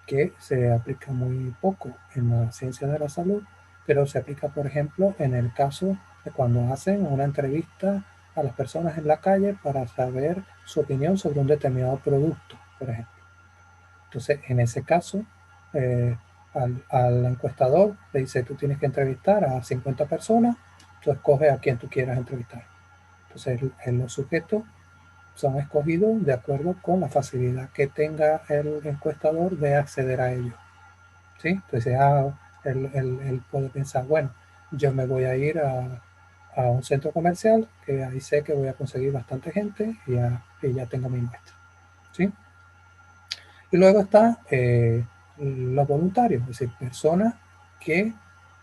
que se aplica muy poco en la ciencia de la salud, pero se aplica, por ejemplo, en el caso de cuando hacen una entrevista a las personas en la calle para saber su opinión sobre un determinado producto, por ejemplo. Entonces, en ese caso, al encuestador le dice, tú tienes que entrevistar a 50 personas, tú escoges a quien tú quieras entrevistar. Entonces, los sujetos son escogidos de acuerdo con la facilidad que tenga el encuestador de acceder a ellos. ¿Sí? Entonces, él puede pensar, bueno, yo me voy a ir a un centro comercial, que ahí sé que voy a conseguir bastante gente y ya tengo mi muestra. ¿Sí? Y luego está los voluntarios, es decir, personas que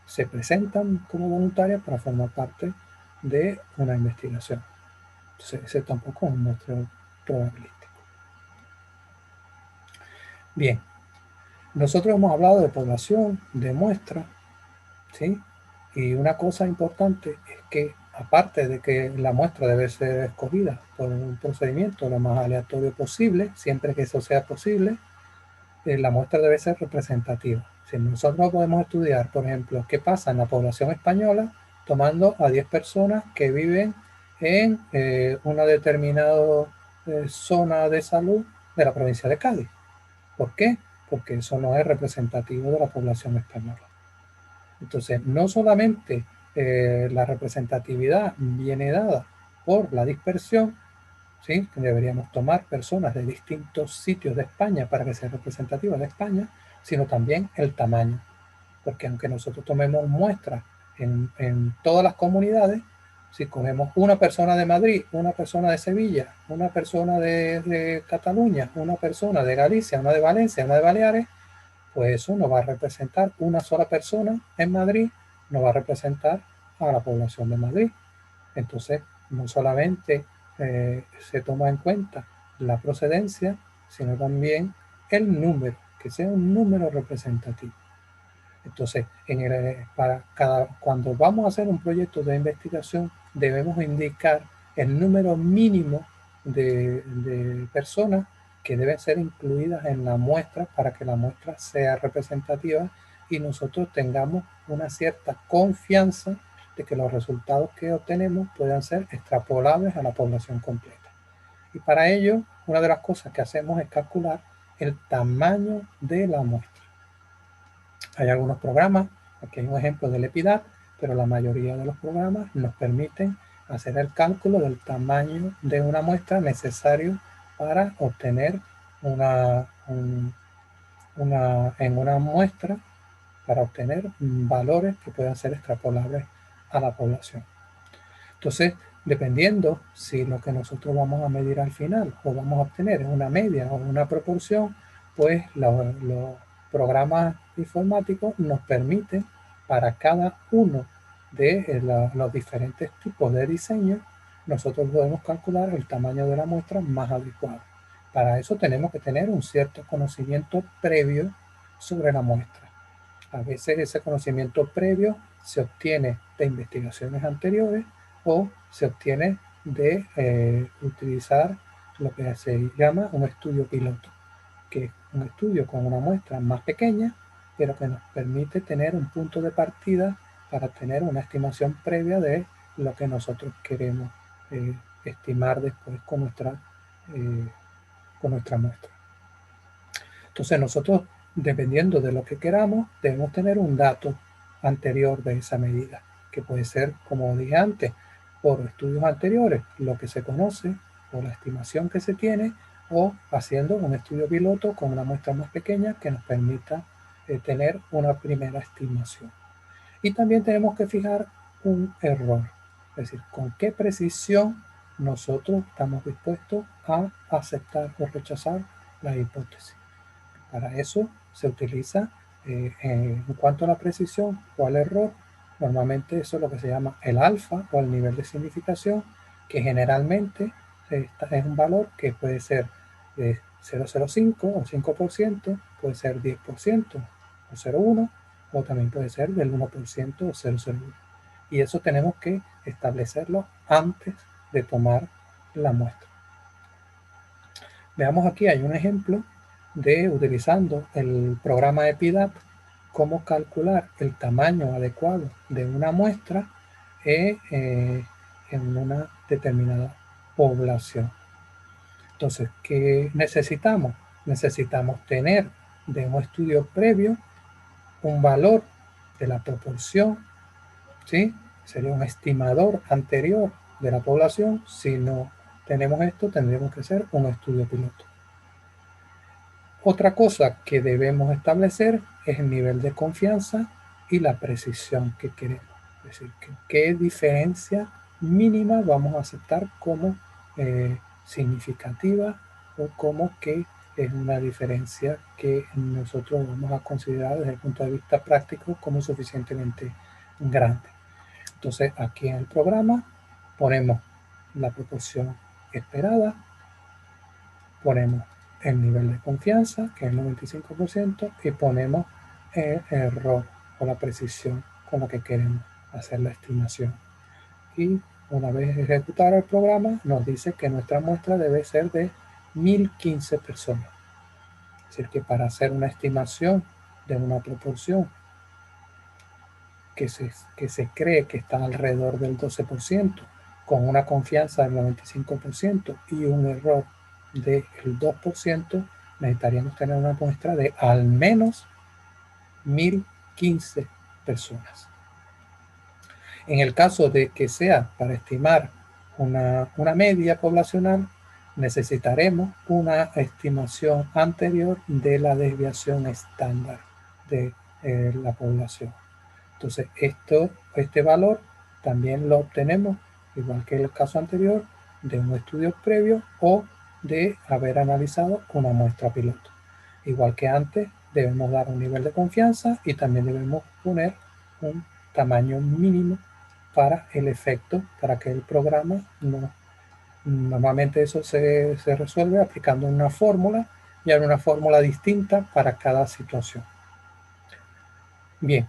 se presentan como voluntarias para formar parte de una investigación. Entonces, ese tampoco es un muestreo probabilístico. Bien, nosotros hemos hablado de población, de muestra, ¿sí? Y una cosa importante es que, aparte de que la muestra debe ser escogida por un procedimiento lo más aleatorio posible, siempre que eso sea posible, la muestra debe ser representativa. Si nosotros podemos estudiar, por ejemplo, qué pasa en la población española tomando a 10 personas que viven en una determinada zona de salud de la provincia de Cádiz. ¿Por qué? Porque eso no es representativo de la población española. Entonces, no solamente la representatividad viene dada por la dispersión, ¿sí? Deberíamos tomar personas de distintos sitios de España para que sea representativa de España, sino también el tamaño. porque aunque nosotros tomemos muestras en todas las comunidades, si cogemos una persona de Madrid, una persona de Sevilla, una persona de Cataluña, una persona de Galicia, una de Valencia, una de Baleares, pues eso no va a representar una sola persona en Madrid, no va a representar a la población de Madrid. Entonces, no solamente se toma en cuenta la procedencia, sino también el número, que sea un número representativo. Entonces, cuando vamos a hacer un proyecto de investigación, debemos indicar el número mínimo de personas que deben ser incluidas en la muestra para que la muestra sea representativa y nosotros tengamos una cierta confianza de que los resultados que obtenemos puedan ser extrapolables a la población completa. Y para ello, una de las cosas que hacemos es calcular el tamaño de la muestra. Hay algunos programas, aquí hay un ejemplo del EPIDAT, pero la mayoría de los programas nos permiten hacer el cálculo del tamaño de una muestra necesario para obtener en una muestra, para obtener valores que puedan ser extrapolables a la población. Entonces, dependiendo si lo que nosotros vamos a medir al final o vamos a obtener es una media o una proporción, pues los programas informáticos nos permiten para cada uno de los diferentes tipos de diseño, nosotros podemos calcular el tamaño de la muestra más adecuado. Para eso tenemos que tener un cierto conocimiento previo sobre la muestra. A veces ese conocimiento previo se obtiene de investigaciones anteriores o se obtiene de utilizar lo que se llama un estudio piloto, que es un estudio con una muestra más pequeña, pero que nos permite tener un punto de partida para tener una estimación previa de lo que nosotros queremos estimar después con nuestra muestra. Entonces nosotros, dependiendo de lo que queramos, debemos tener un dato anterior de esa medida, que puede ser, como dije antes, por estudios anteriores, lo que se conoce, o la estimación que se tiene, o haciendo un estudio piloto con una muestra más pequeña que nos permita tener una primera estimación. Y también tenemos que fijar un error, es decir, con qué precisión nosotros estamos dispuestos a aceptar o rechazar la hipótesis. Para eso se utiliza, en cuanto a la precisión o al error, normalmente eso es lo que se llama el alfa o el nivel de significación, que generalmente es un valor que puede ser de 0,05 o 5%, puede ser 10% o 0,1, o también puede ser del 1% o 0,01. Y eso tenemos que establecerlo antes de tomar la muestra. Veamos aquí, hay un ejemplo de utilizando el programa EPIDAT, cómo calcular el tamaño adecuado de una muestra en una determinada población. Entonces, ¿qué necesitamos? Necesitamos tener de un estudio previo un valor de la proporción, ¿sí? Sería un estimador anterior de la población. Si no tenemos esto, tendríamos que hacer un estudio piloto. Otra cosa que debemos establecer es el nivel de confianza y la precisión que queremos. Es decir, qué diferencia mínima vamos a aceptar como significativa o como que es una diferencia que nosotros vamos a considerar desde el punto de vista práctico como suficientemente grande. Entonces, aquí en el programa ponemos la proporción esperada, ponemos el nivel de confianza, que es el 95%, y ponemos el error o la precisión con la que queremos hacer la estimación. Y una vez ejecutado el programa, nos dice que nuestra muestra debe ser de 1015 personas. Es decir, que para hacer una estimación de una proporción que se cree que está alrededor del 12%, con una confianza del 95% y un error del 2%, necesitaríamos tener una muestra de al menos 1015 personas. En el caso de que sea para estimar una media poblacional, necesitaremos una estimación anterior de la desviación estándar de la población. Entonces, este valor también lo obtenemos, igual que el caso anterior, de un estudio previo o de haber analizado una muestra piloto. Igual que antes, debemos dar un nivel de confianza y también debemos poner un tamaño mínimo para el efecto, para que el programa no... Normalmente eso se resuelve aplicando una fórmula y hay una fórmula distinta para cada situación. Bien.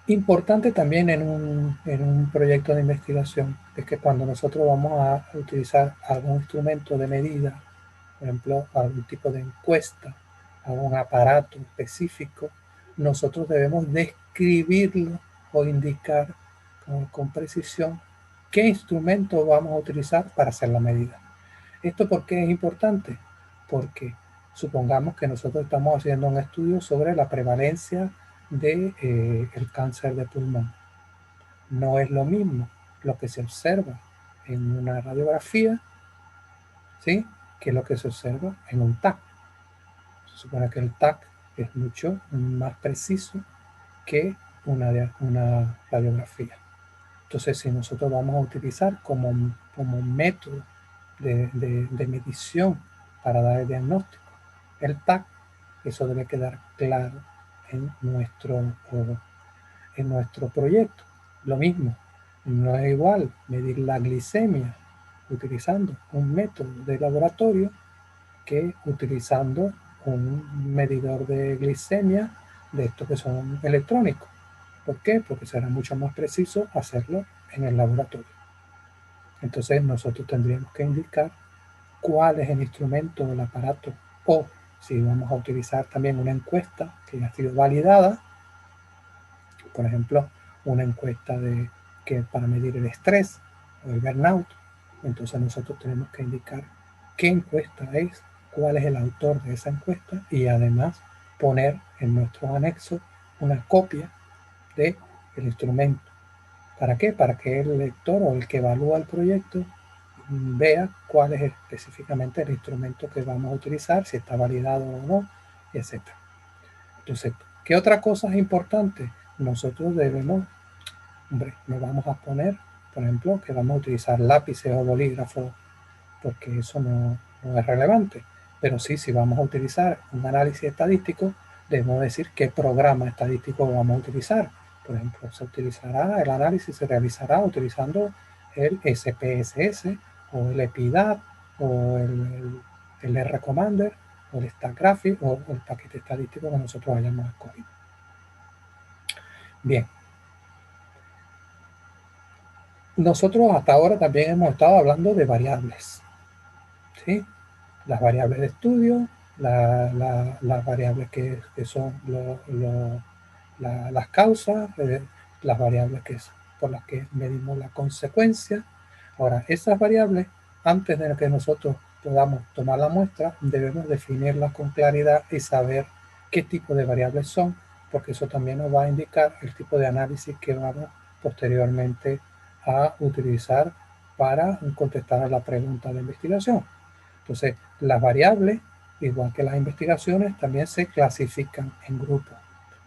Importante también en un proyecto de investigación es que cuando nosotros vamos a utilizar algún instrumento de medida, por ejemplo, algún tipo de encuesta, algún aparato específico, nosotros debemos describirlo o indicar con precisión qué instrumento vamos a utilizar para hacer la medida. ¿Esto por qué es importante? Porque supongamos que nosotros estamos haciendo un estudio sobre la prevalencia de el cáncer de pulmón. No es lo mismo lo que se observa en una radiografía, ¿sí?, que lo que se observa en un TAC. Se supone que el TAC es mucho más preciso que una radiografía. Entonces, si nosotros vamos a utilizar como método de medición para dar el diagnóstico el TAC, eso debe quedar claro en nuestro proyecto. Lo mismo, no es igual medir la glicemia utilizando un método de laboratorio que utilizando un medidor de glicemia de estos que son electrónicos. ¿Por qué? Porque será mucho más preciso hacerlo en el laboratorio. Entonces nosotros tendríamos que indicar cuál es el instrumento o el aparato, o si vamos a utilizar también una encuesta que ya ha sido validada, por ejemplo, una encuesta para medir el estrés o el burnout. Entonces nosotros tenemos que indicar qué encuesta es, cuál es el autor de esa encuesta y además poner en nuestro anexo una copia del instrumento. ¿Para qué? Para que el lector o el que evalúa el proyecto vea cuál es específicamente el instrumento que vamos a utilizar, si está validado o no, etc. Entonces, ¿qué otra cosa es importante? Nosotros debemos, no vamos a poner, por ejemplo, que vamos a utilizar lápices o bolígrafos, porque eso no es relevante. Pero sí, si vamos a utilizar un análisis estadístico, debemos decir qué programa estadístico vamos a utilizar. Por ejemplo, el análisis se realizará utilizando el SPSS o el EPIDAT o el R-Commander o el StatGraphic o el paquete estadístico que nosotros hayamos escogido. Bien. Nosotros hasta ahora también hemos estado hablando de variables, ¿sí? Las variables de estudio, las variables que son las causas, las variables por las que medimos la consecuencia. Ahora, esas variables, antes de que nosotros podamos tomar la muestra, debemos definirlas con claridad y saber qué tipo de variables son, porque eso también nos va a indicar el tipo de análisis que vamos posteriormente a utilizar para contestar a la pregunta de investigación. Entonces, las variables, igual que las investigaciones, también se clasifican en grupos.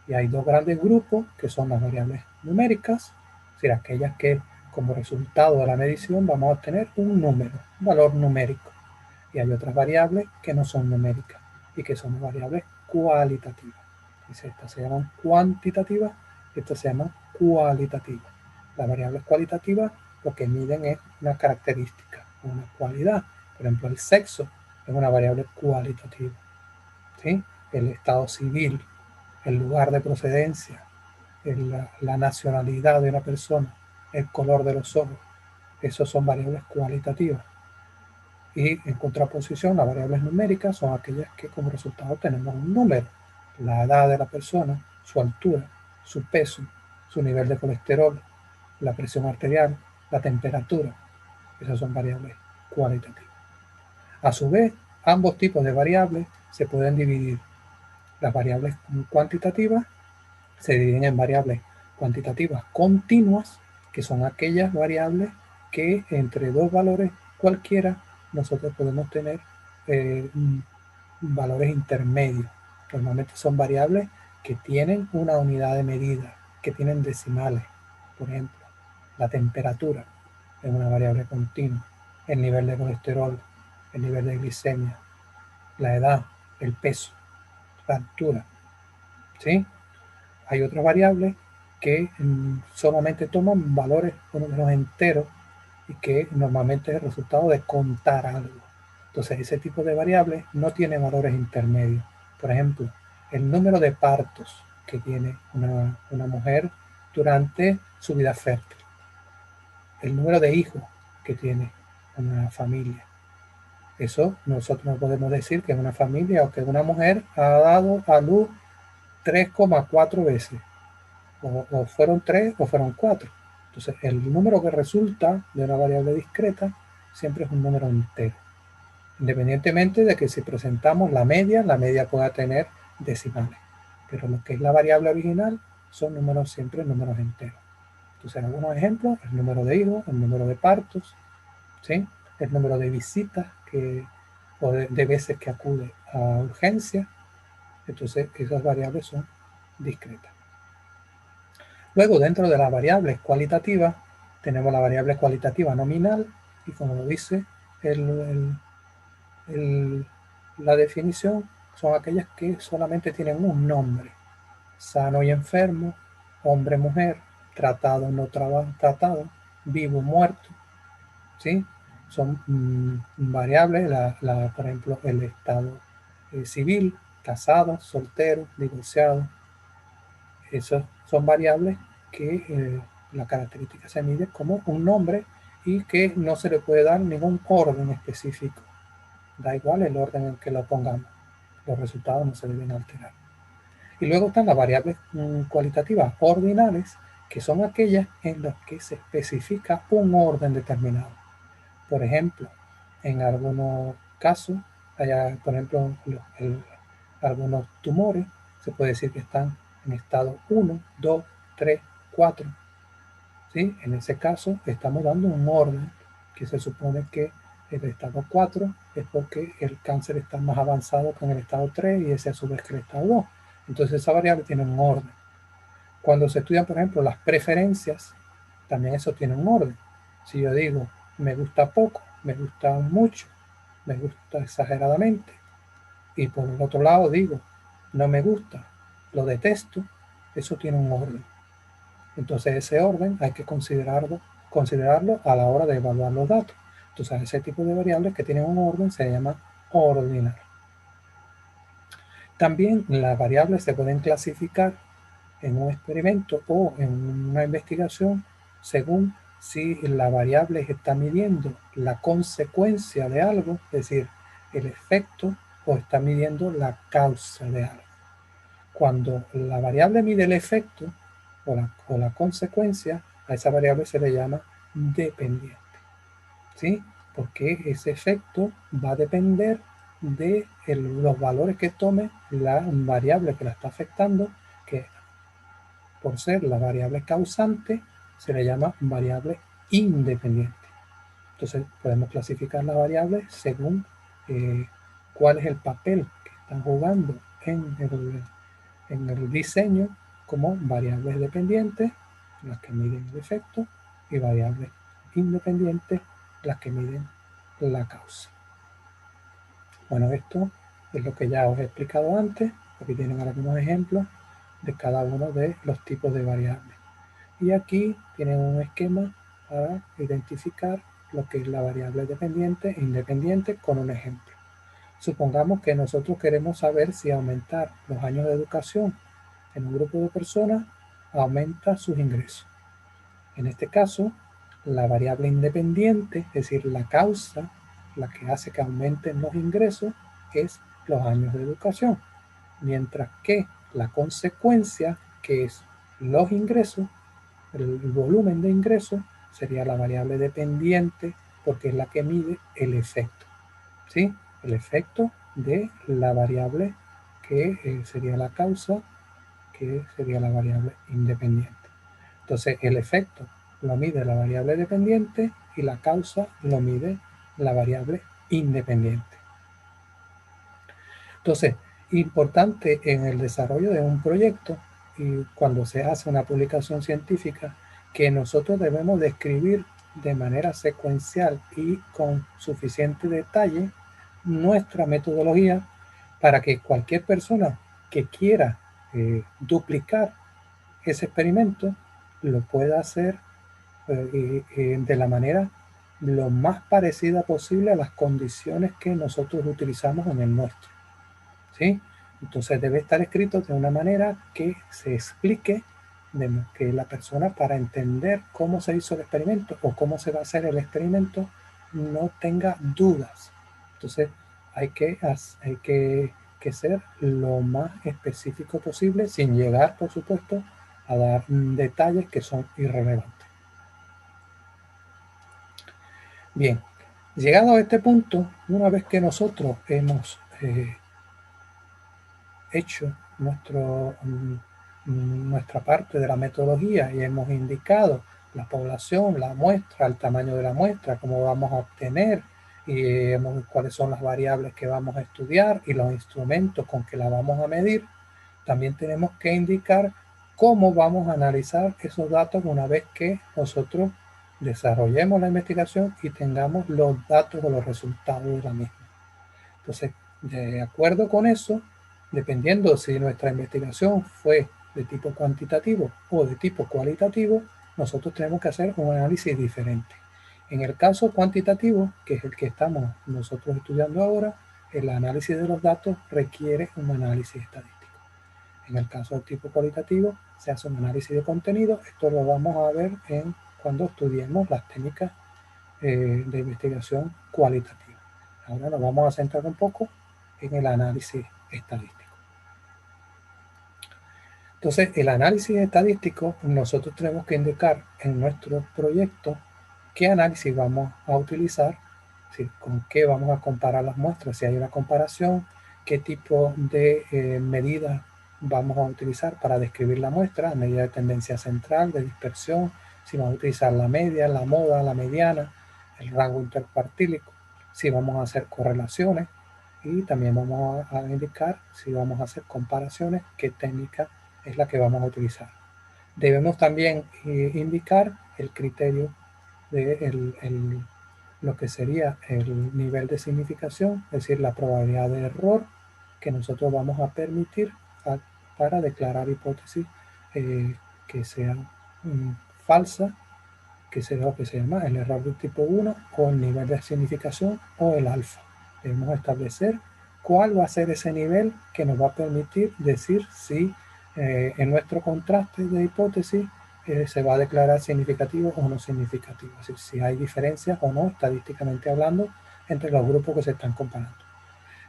Y hay dos grandes grupos, que son las variables numéricas, es decir, aquellas que como resultado de la medición vamos a obtener un número, un valor numérico. Y hay otras variables que no son numéricas y que son variables cualitativas. Estas se llaman cuantitativas, estas se llaman cualitativas. Las variables cualitativas lo que miden es una característica, una cualidad. Por ejemplo, el sexo es una variable cualitativa, ¿sí? El estado civil, el lugar de procedencia, la nacionalidad de una persona, el color de los ojos, esos son variables cualitativas. Y en contraposición, las variables numéricas son aquellas que como resultado tenemos un número, la edad de la persona, su altura, su peso, su nivel de colesterol, la presión arterial, la temperatura. Esas son variables cualitativas. A su vez, ambos tipos de variables se pueden dividir. Las variables cuantitativas se dividen en variables cuantitativas continuas, que son aquellas variables que entre dos valores cualquiera nosotros podemos tener valores intermedios. Normalmente son variables que tienen una unidad de medida, que tienen decimales. Por ejemplo, la temperatura es una variable continua, el nivel de colesterol, el nivel de glicemia, la edad, el peso, la altura, ¿sí? Hay otras variables que solamente toman valores con números enteros y que normalmente es el resultado de contar algo. Entonces, ese tipo de variables no tiene valores intermedios. Por ejemplo, el número de partos que tiene una mujer durante su vida fértil, el número de hijos que tiene una familia. Eso nosotros no podemos decir que es una familia o que una mujer ha dado a luz 3,4 veces. O fueron 3 o fueron 4. Entonces, el número que resulta de una variable discreta siempre es un número entero. Independientemente de que si presentamos la media pueda tener decimales. Pero lo que es la variable original son números siempre números enteros. Entonces, algunos ejemplos, el número de hijos, el número de partos, ¿sí? El número de visitas o de veces que acude a urgencia. Entonces, esas variables son discretas. Luego, dentro de las variables cualitativas, tenemos la variable cualitativa nominal y como lo dice la definición, son aquellas que solamente tienen un nombre: sano y enfermo, hombre, mujer, tratado, no tratado, vivo, muerto, ¿sí? Son variables, por ejemplo, el estado civil, casado, soltero, divorciado. Esas son variables que la característica se mide como un nombre y que no se le puede dar ningún orden específico. Da igual el orden en que lo pongamos, los resultados no se deben alterar. Y luego están las variables cualitativas ordinales, que son aquellas en las que se especifica un orden determinado. Por ejemplo, en algunos casos, por ejemplo, algunos tumores, se puede decir que están en estado 1, 2, 3, 4. ¿Sí? En ese caso, estamos dando un orden que se supone que el estado 4 es porque el cáncer está más avanzado que en el estado 3 y ese a su vez que el estado 2. Entonces, esa variable tiene un orden. Cuando se estudian, por ejemplo, las preferencias, también eso tiene un orden. Si yo digo, me gusta poco, me gusta mucho, me gusta exageradamente, y por el otro lado digo, no me gusta, lo detesto, eso tiene un orden. Entonces ese orden hay que considerarlo a la hora de evaluar los datos. Entonces ese tipo de variables que tienen un orden se llama ordinal. También las variables se pueden clasificar en un experimento o en una investigación según si la variable está midiendo la consecuencia de algo, es decir, el efecto, o está midiendo la causa de algo. Cuando la variable mide el efecto o la consecuencia, a esa variable se le llama dependiente, ¿sí? Porque ese efecto va a depender de los valores que tome la variable que la está afectando, que por ser la variable causante se le llama variable independiente. Entonces podemos clasificar las variables según cuál es el papel que están jugando en el diseño, como variables dependientes, las que miden el efecto, y variables independientes, las que miden la causa. Bueno, esto es lo que ya os he explicado antes. Aquí tienen algunos ejemplos de cada uno de los tipos de variables. Y aquí tienen un esquema para identificar lo que es la variable dependiente e independiente con un ejemplo. Supongamos que nosotros queremos saber si aumentar los años de educación en un grupo de personas aumenta sus ingresos. En este caso, la variable independiente, es decir, la causa, la que hace que aumenten los ingresos, es los años de educación, mientras que la consecuencia, que es los ingresos, el volumen de ingresos, sería la variable dependiente, porque es la que mide el efecto, ¿sí? El efecto de la variable que sería la causa, que sería la variable independiente. Entonces, el efecto lo mide la variable dependiente y la causa lo mide la variable independiente. Entonces, Importante en el desarrollo de un proyecto y cuando se hace una publicación científica, que nosotros debemos describir de manera secuencial y con suficiente detalle nuestra metodología para que cualquier persona que quiera duplicar ese experimento lo pueda hacer de la manera lo más parecida posible a las condiciones que nosotros utilizamos en el nuestro, ¿sí? Entonces debe estar escrito de una manera que se explique, que la persona, para entender cómo se hizo el experimento o cómo se va a hacer el experimento, no tenga dudas. Entonces hay que ser lo más específico posible sin llegar, por supuesto, a dar detalles que son irrelevantes. Bien, llegado a este punto, una vez que nosotros hemos hecho nuestra parte de la metodología y hemos indicado la población, la muestra, el tamaño de la muestra, cómo vamos a obtener y cuáles son las variables que vamos a estudiar y los instrumentos con que la vamos a medir, también tenemos que indicar cómo vamos a analizar esos datos una vez que nosotros desarrollemos la investigación y tengamos los datos o los resultados de la misma. Entonces, de acuerdo con eso, dependiendo si nuestra investigación fue de tipo cuantitativo o de tipo cualitativo, nosotros tenemos que hacer un análisis diferente. En el caso cuantitativo, que es el que estamos nosotros estudiando ahora, el análisis de los datos requiere un análisis estadístico. En el caso del tipo cualitativo, se hace un análisis de contenido. Esto lo vamos a ver cuando estudiemos las técnicas de investigación cualitativa. Ahora nos vamos a centrar un poco en el análisis estadístico. Entonces, el análisis estadístico, nosotros tenemos que indicar en nuestro proyecto qué análisis vamos a utilizar, con qué vamos a comparar las muestras, si hay una comparación, qué tipo de medidas vamos a utilizar para describir la muestra, medida de tendencia central, de dispersión, si vamos a utilizar la media, la moda, la mediana, el rango intercuartílico, si vamos a hacer correlaciones y también vamos a indicar si vamos a hacer comparaciones, qué técnica es la que vamos a utilizar. Debemos también indicar el criterio de lo que sería el nivel de significación, es decir, la probabilidad de error que nosotros vamos a permitir para declarar hipótesis que sean falsas, que será lo que se llama el error de tipo 1 o el nivel de significación o el alfa. Debemos establecer cuál va a ser ese nivel que nos va a permitir decir si en nuestro contraste de hipótesis se va a declarar significativo o no significativo, es decir, si hay diferencias o no estadísticamente hablando entre los grupos que se están comparando.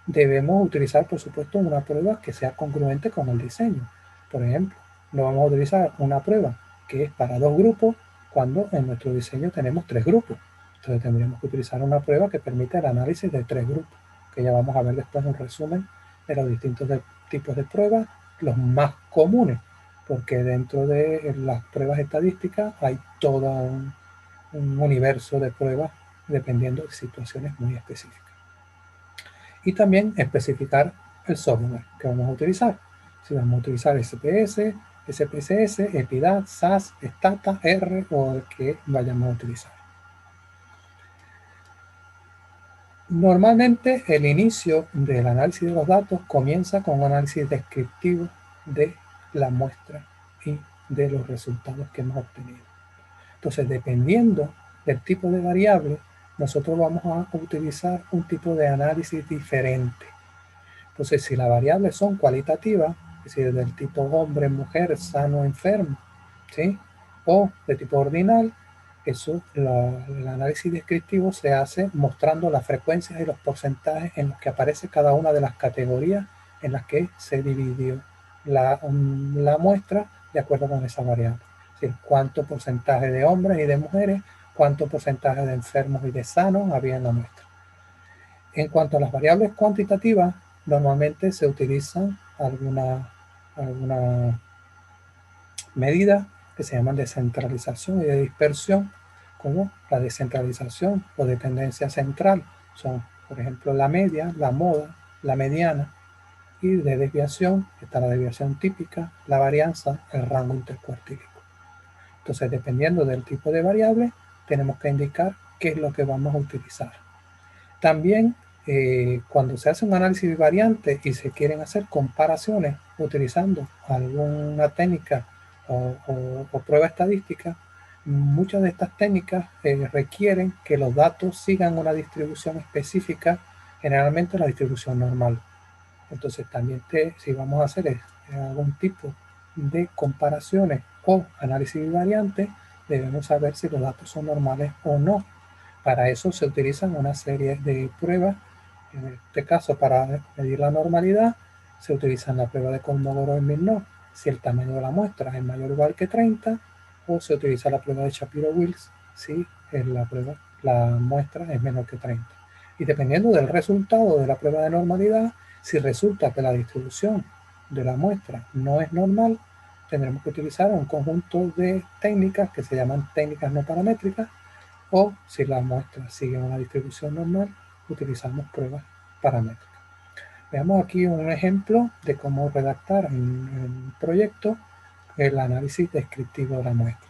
Debemos utilizar, por supuesto, una prueba que sea congruente con el diseño. Por ejemplo, no vamos a utilizar una prueba que es para dos grupos cuando en nuestro diseño tenemos tres grupos. Entonces tendríamos que utilizar una prueba que permita el análisis de tres grupos, que ya vamos a ver después un resumen de los distintos tipos de pruebas, los más comunes, porque dentro de las pruebas estadísticas hay todo un universo de pruebas dependiendo de situaciones muy específicas. Y también especificar el software que vamos a utilizar. Si vamos a utilizar SPS, SPSS, EPIDAT, SAS, Stata, R o el que vayamos a utilizar. Normalmente el inicio del análisis de los datos comienza con un análisis descriptivo de la muestra y de los resultados que hemos obtenido. Entonces, dependiendo del tipo de variable, nosotros vamos a utilizar un tipo de análisis diferente. Entonces, si las variables son cualitativas, es decir, del tipo hombre, mujer, sano, enfermo, ¿sí? O de tipo ordinal, el análisis descriptivo se hace mostrando las frecuencias y los porcentajes en los que aparece cada una de las categorías en las que se dividió la muestra de acuerdo con esa variable. Es decir, cuánto porcentaje de hombres y de mujeres, cuánto porcentaje de enfermos y de sanos había en la muestra. En cuanto a las variables cuantitativas, normalmente se utilizan algunas medidas que se llaman descentralización y de dispersión, como la descentralización o de tendencia central. Son, por ejemplo, la media, la moda, la mediana, Y de desviación está la desviación típica, la varianza, el rango intercuartílico. Entonces, dependiendo del tipo de variable, tenemos que indicar qué es lo que vamos a utilizar. También, cuando se hace un análisis bivariante y se quieren hacer comparaciones utilizando alguna técnica o prueba estadística, muchas de estas técnicas requieren que los datos sigan una distribución específica, generalmente la distribución normal. Entonces también si vamos a hacer algún tipo de comparaciones o análisis bivariante, debemos saber si los datos son normales o no. Para eso se utilizan una serie de pruebas. En este caso, para medir la normalidad, se utiliza la prueba de Kolmogorov-Smirnov, si el tamaño de la muestra es mayor o igual que 30, o se utiliza la prueba de Shapiro-Wilks, si la muestra es menor que 30. Y dependiendo del resultado de la prueba de normalidad, si resulta que la distribución de la muestra no es normal, tendremos que utilizar un conjunto de técnicas que se llaman técnicas no paramétricas, o si la muestra sigue una distribución normal, utilizamos pruebas paramétricas. Veamos aquí un ejemplo de cómo redactar en un proyecto el análisis descriptivo de la muestra.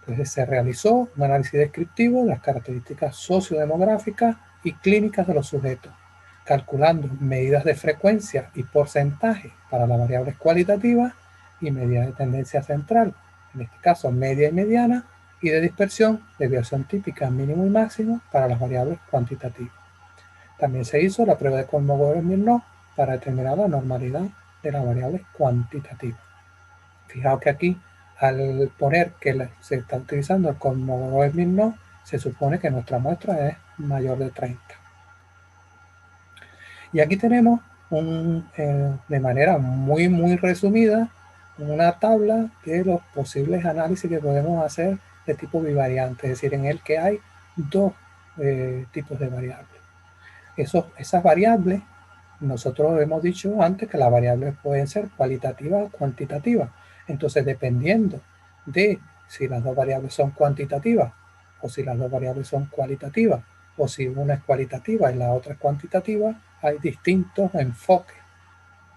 Entonces se realizó un análisis descriptivo de las características sociodemográficas y clínicas de los sujetos, calculando medidas de frecuencia y porcentaje para las variables cualitativas y medidas de tendencia central, en este caso media y mediana, y de dispersión, desviación típica mínimo y máximo para las variables cuantitativas. También se hizo la prueba de Kolmogorov-Smirnov para determinar la normalidad de las variables cuantitativas. Fijaos que aquí, al poner que se está utilizando el Kolmogorov-Smirnov, se supone que nuestra muestra es mayor de 30. Y aquí tenemos de manera muy resumida una tabla de los posibles análisis que podemos hacer de tipo bivariante, es decir, en el que hay dos tipos de variables. Esas variables, nosotros hemos dicho antes que las variables pueden ser cualitativas o cuantitativas. Entonces, dependiendo de si las dos variables son cuantitativas o si las dos variables son cualitativas, o si una es cualitativa y la otra es cuantitativa, hay distintos enfoques,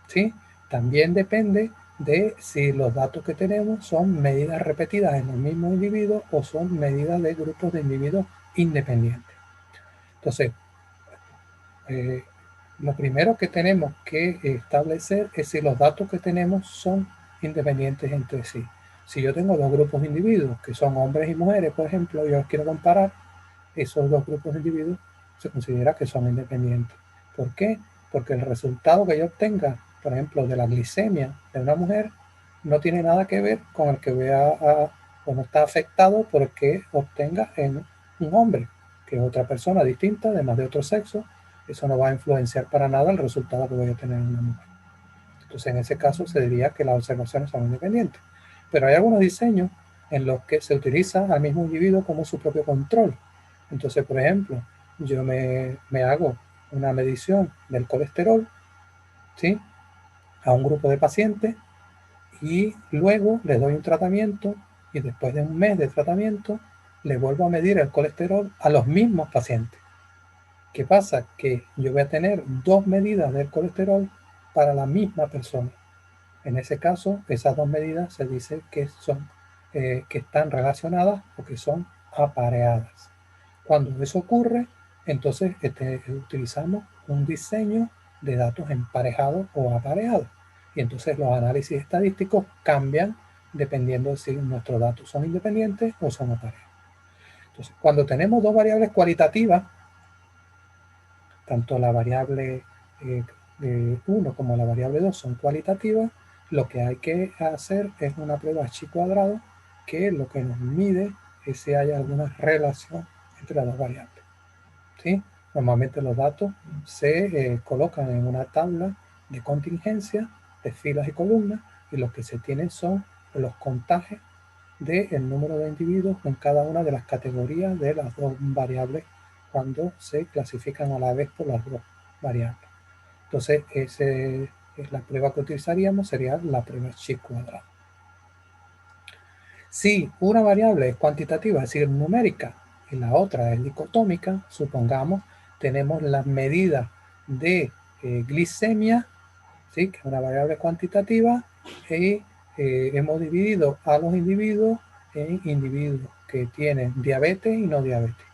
¿sí? También depende de si los datos que tenemos son medidas repetidas en los mismos individuos o son medidas de grupos de individuos independientes. Entonces, lo primero que tenemos que establecer es si los datos que tenemos son independientes entre sí. Si yo tengo dos grupos de individuos que son hombres y mujeres, por ejemplo, yo los quiero comparar, esos dos grupos de individuos se considera que son independientes. ¿Por qué? Porque el resultado que yo obtenga, por ejemplo, de la glicemia de una mujer, no tiene nada que ver con el que o no está afectado por el que obtenga en un hombre, que es otra persona distinta, además de otro sexo. Eso no va a influenciar para nada el resultado que voy a tener en una mujer. Entonces, en ese caso, se diría que las observaciones son independientes. Pero hay algunos diseños en los que se utiliza al mismo individuo como su propio control. Entonces, por ejemplo, yo me hago una medición del colesterol, ¿sí?, a un grupo de pacientes y luego les doy un tratamiento y después de un mes de tratamiento le vuelvo a medir el colesterol a los mismos pacientes. ¿Qué pasa? Que yo voy a tener dos medidas del colesterol para la misma persona. En ese caso, esas dos medidas se dice que están relacionadas o que son apareadas. Cuando eso ocurre, entonces utilizamos un diseño de datos emparejados o apareados. Y entonces los análisis estadísticos cambian dependiendo de si nuestros datos son independientes o son apareados. Entonces, cuando tenemos dos variables cualitativas, tanto la variable 1 como la variable 2 son cualitativas, lo que hay que hacer es una prueba chi cuadrado que lo que nos mide es si hay alguna relación entre las dos variables, ¿sí? Normalmente los datos se colocan en una tabla de contingencia de filas y columnas y lo que se tienen son los contajes del número de individuos en cada una de las categorías de las dos variables cuando se clasifican a la vez por las dos variables. Entonces, la prueba que utilizaríamos sería la prueba chi cuadrado. Si una variable es cuantitativa, es decir, numérica, y la otra es dicotómica, supongamos, tenemos las medidas de glicemia ¿sí? Que es una variable cuantitativa, y hemos dividido a los individuos en individuos que tienen diabetes y no diabetes.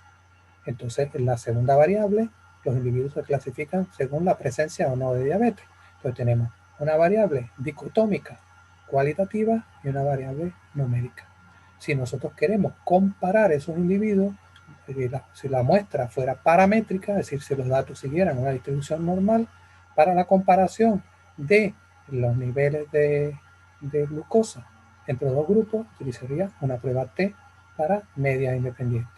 Entonces, en la segunda variable, los individuos se clasifican según la presencia o no de diabetes. Entonces, tenemos una variable dicotómica cualitativa y una variable numérica. Si nosotros queremos comparar esos individuos, si la muestra fuera paramétrica, es decir, si los datos siguieran una distribución normal, para la comparación de los niveles de glucosa entre dos grupos, utilizaría una prueba T para medias independientes.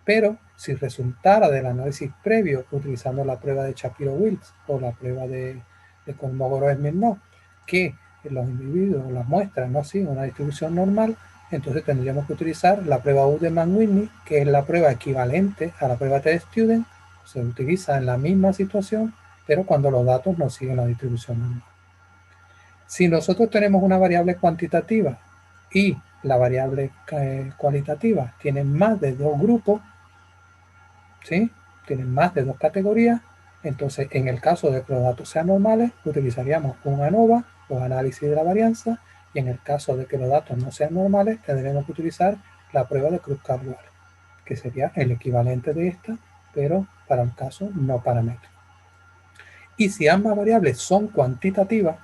Pero si resultara del análisis previo utilizando la prueba de Shapiro-Wilks o la prueba de Kolmogorov-Smirnov, que los individuos, las muestras no siguen una distribución normal, entonces tendríamos que utilizar la prueba Uderman-Whitney, que es la prueba equivalente a la prueba T-Student. Se utiliza en la misma situación, pero cuando los datos no siguen la distribución normal. Si nosotros tenemos una variable cuantitativa y la variable cualitativa tiene más de dos grupos, ¿sí? Tienen más de dos categorías, entonces en el caso de que los datos sean normales, utilizaríamos un ANOVA, los análisis de la varianza, y en el caso de que los datos no sean normales, tendremos que utilizar la prueba de Cruz-Cardwell, que sería el equivalente de esta, pero para un caso no paramétrico. Y si ambas variables son cuantitativas,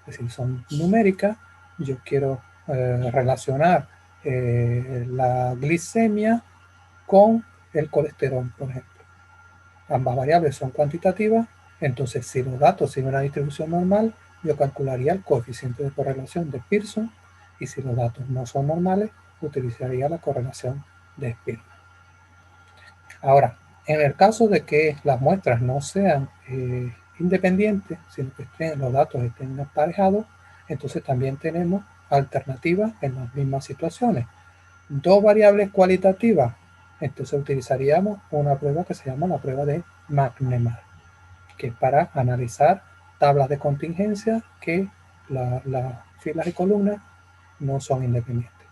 es decir, son numéricas, yo quiero relacionar la glicemia con el colesterol, por ejemplo. Ambas variables son cuantitativas, entonces si los datos siguen una distribución normal, yo calcularía el coeficiente de correlación de Pearson, y si los datos no son normales, utilizaría la correlación de Spearman. Ahora, en el caso de que las muestras no sean independientes, sino que los datos estén emparejados, entonces también tenemos alternativas en las mismas situaciones. Dos variables cualitativas, entonces utilizaríamos una prueba que se llama la prueba de McNemar, que es para analizar tablas de contingencia que las filas y columnas no son independientes.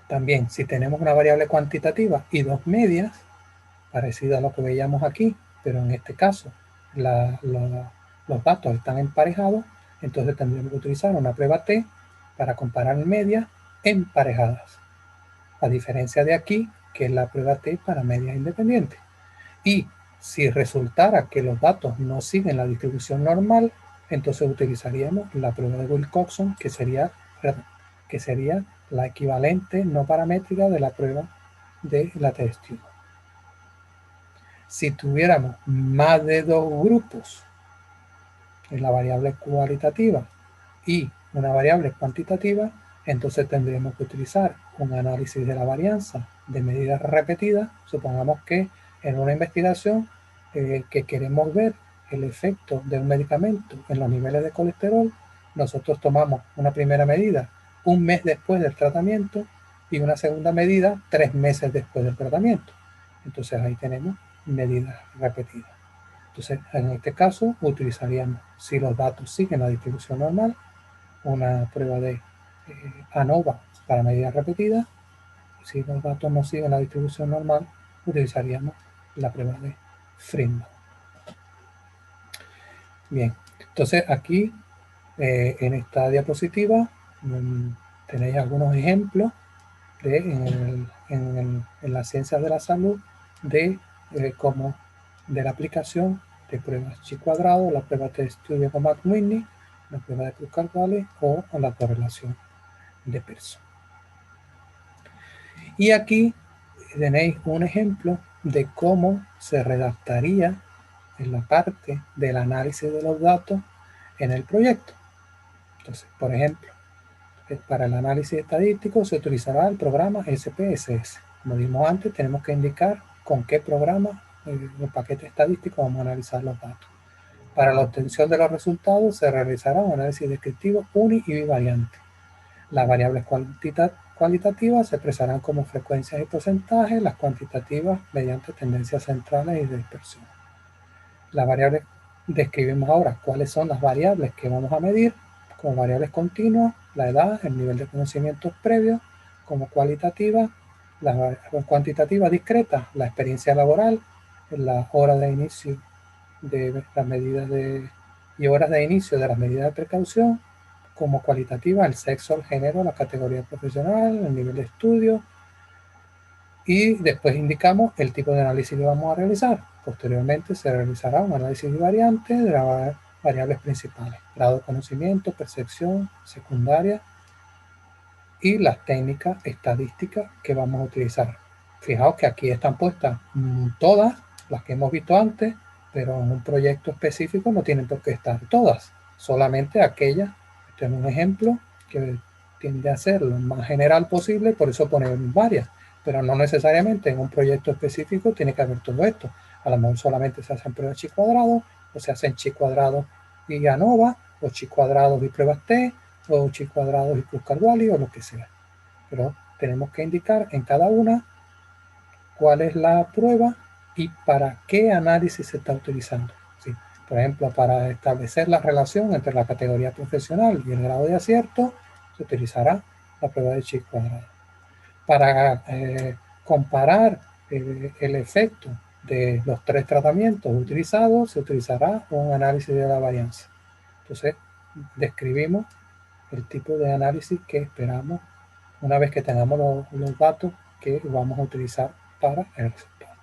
También, si tenemos una variable cuantitativa y dos medias, parecido a lo que veíamos aquí, pero en este caso los datos están emparejados, entonces tendríamos que utilizar una prueba T para comparar medias emparejadas, a diferencia de aquí, que es la prueba T para medias independientes. Y si resultara que los datos no siguen la distribución normal, entonces utilizaríamos la prueba de Wilcoxon, que sería la equivalente no paramétrica de la prueba de la T-Student. Si tuviéramos más de dos grupos en la variable cualitativa y una variable cuantitativa, entonces tendríamos que utilizar un análisis de la varianza de medidas repetidas. Supongamos que en una investigación que queremos ver el efecto de un medicamento en los niveles de colesterol, nosotros tomamos una primera medida un mes después del tratamiento y una segunda medida 3 meses después del tratamiento. Entonces ahí tenemos medidas repetidas. Entonces, en este caso, utilizaríamos, si los datos siguen la distribución normal, una prueba de ANOVA para medidas repetidas. Si los datos no siguen la distribución normal, utilizaríamos la prueba de Friedman. Bien, entonces aquí en esta diapositiva tenéis algunos ejemplos en las ciencias de la salud de cómo de la aplicación de pruebas chi cuadrado, la prueba de estudio con McWhinney, la prueba de Cruz-Cardwell o la correlación de Pearson. Y aquí tenéis un ejemplo de cómo se redactaría en la parte del análisis de los datos en el proyecto. Entonces, por ejemplo, para el análisis estadístico se utilizará el programa SPSS. Como vimos antes, tenemos que indicar con qué programa el paquete estadístico vamos a analizar los datos. Para la obtención de los resultados se realizará un análisis descriptivo uni y bivariante. Las variables cualitativas se expresarán como frecuencias y porcentajes, las cuantitativas mediante tendencias centrales y de dispersión. Las variables describimos ahora cuáles son las variables que vamos a medir, como variables continuas, la edad, el nivel de conocimientos previos, como cualitativas, las cuantitativas discretas, la experiencia laboral, la hora de inicio de las medidas de y horas de inicio de las medidas de precaución, como cualitativa, el sexo, el género, la categoría profesional, el nivel de estudio, y después indicamos el tipo de análisis que vamos a realizar. Posteriormente se realizará un análisis de variantes de las variables principales, grado de conocimiento, percepción, secundaria y las técnicas estadísticas que vamos a utilizar. Fijaos que aquí están puestas todas las que hemos visto antes, pero en un proyecto específico no tienen por qué estar todas, solamente aquellas. Este es un ejemplo que tiende a ser lo más general posible, por eso ponen varias, pero no necesariamente en un proyecto específico tiene que haber todo esto. A lo mejor solamente se hacen pruebas chi cuadrado, o se hacen chi cuadrados y ANOVA, o chi cuadrados y pruebas T, o chi cuadrados y Kruskal-Wallis, o lo que sea. Pero tenemos que indicar en cada una cuál es la prueba y para qué análisis se está utilizando. ¿Sí? Por ejemplo, para establecer la relación entre la categoría profesional y el grado de acierto, se utilizará la prueba de chi cuadrado. Para comparar el efecto de los 3 tratamientos utilizados, se utilizará un análisis de la varianza. Entonces, describimos el tipo de análisis que esperamos una vez que tengamos los datos que vamos a utilizar para el resultado.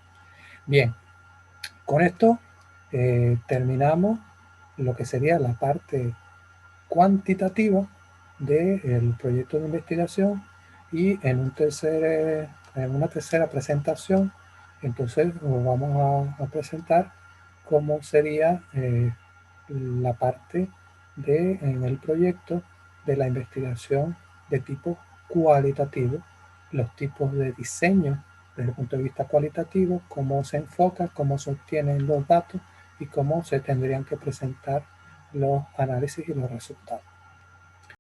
Bien, con esto terminamos lo que sería la parte cuantitativa del proyecto de investigación, y en una tercera presentación entonces nos vamos a presentar cómo sería la parte en el proyecto de la investigación de tipo cualitativo, los tipos de diseño desde el punto de vista cualitativo, cómo se enfoca, cómo se obtienen los datos y cómo se tendrían que presentar los análisis y los resultados.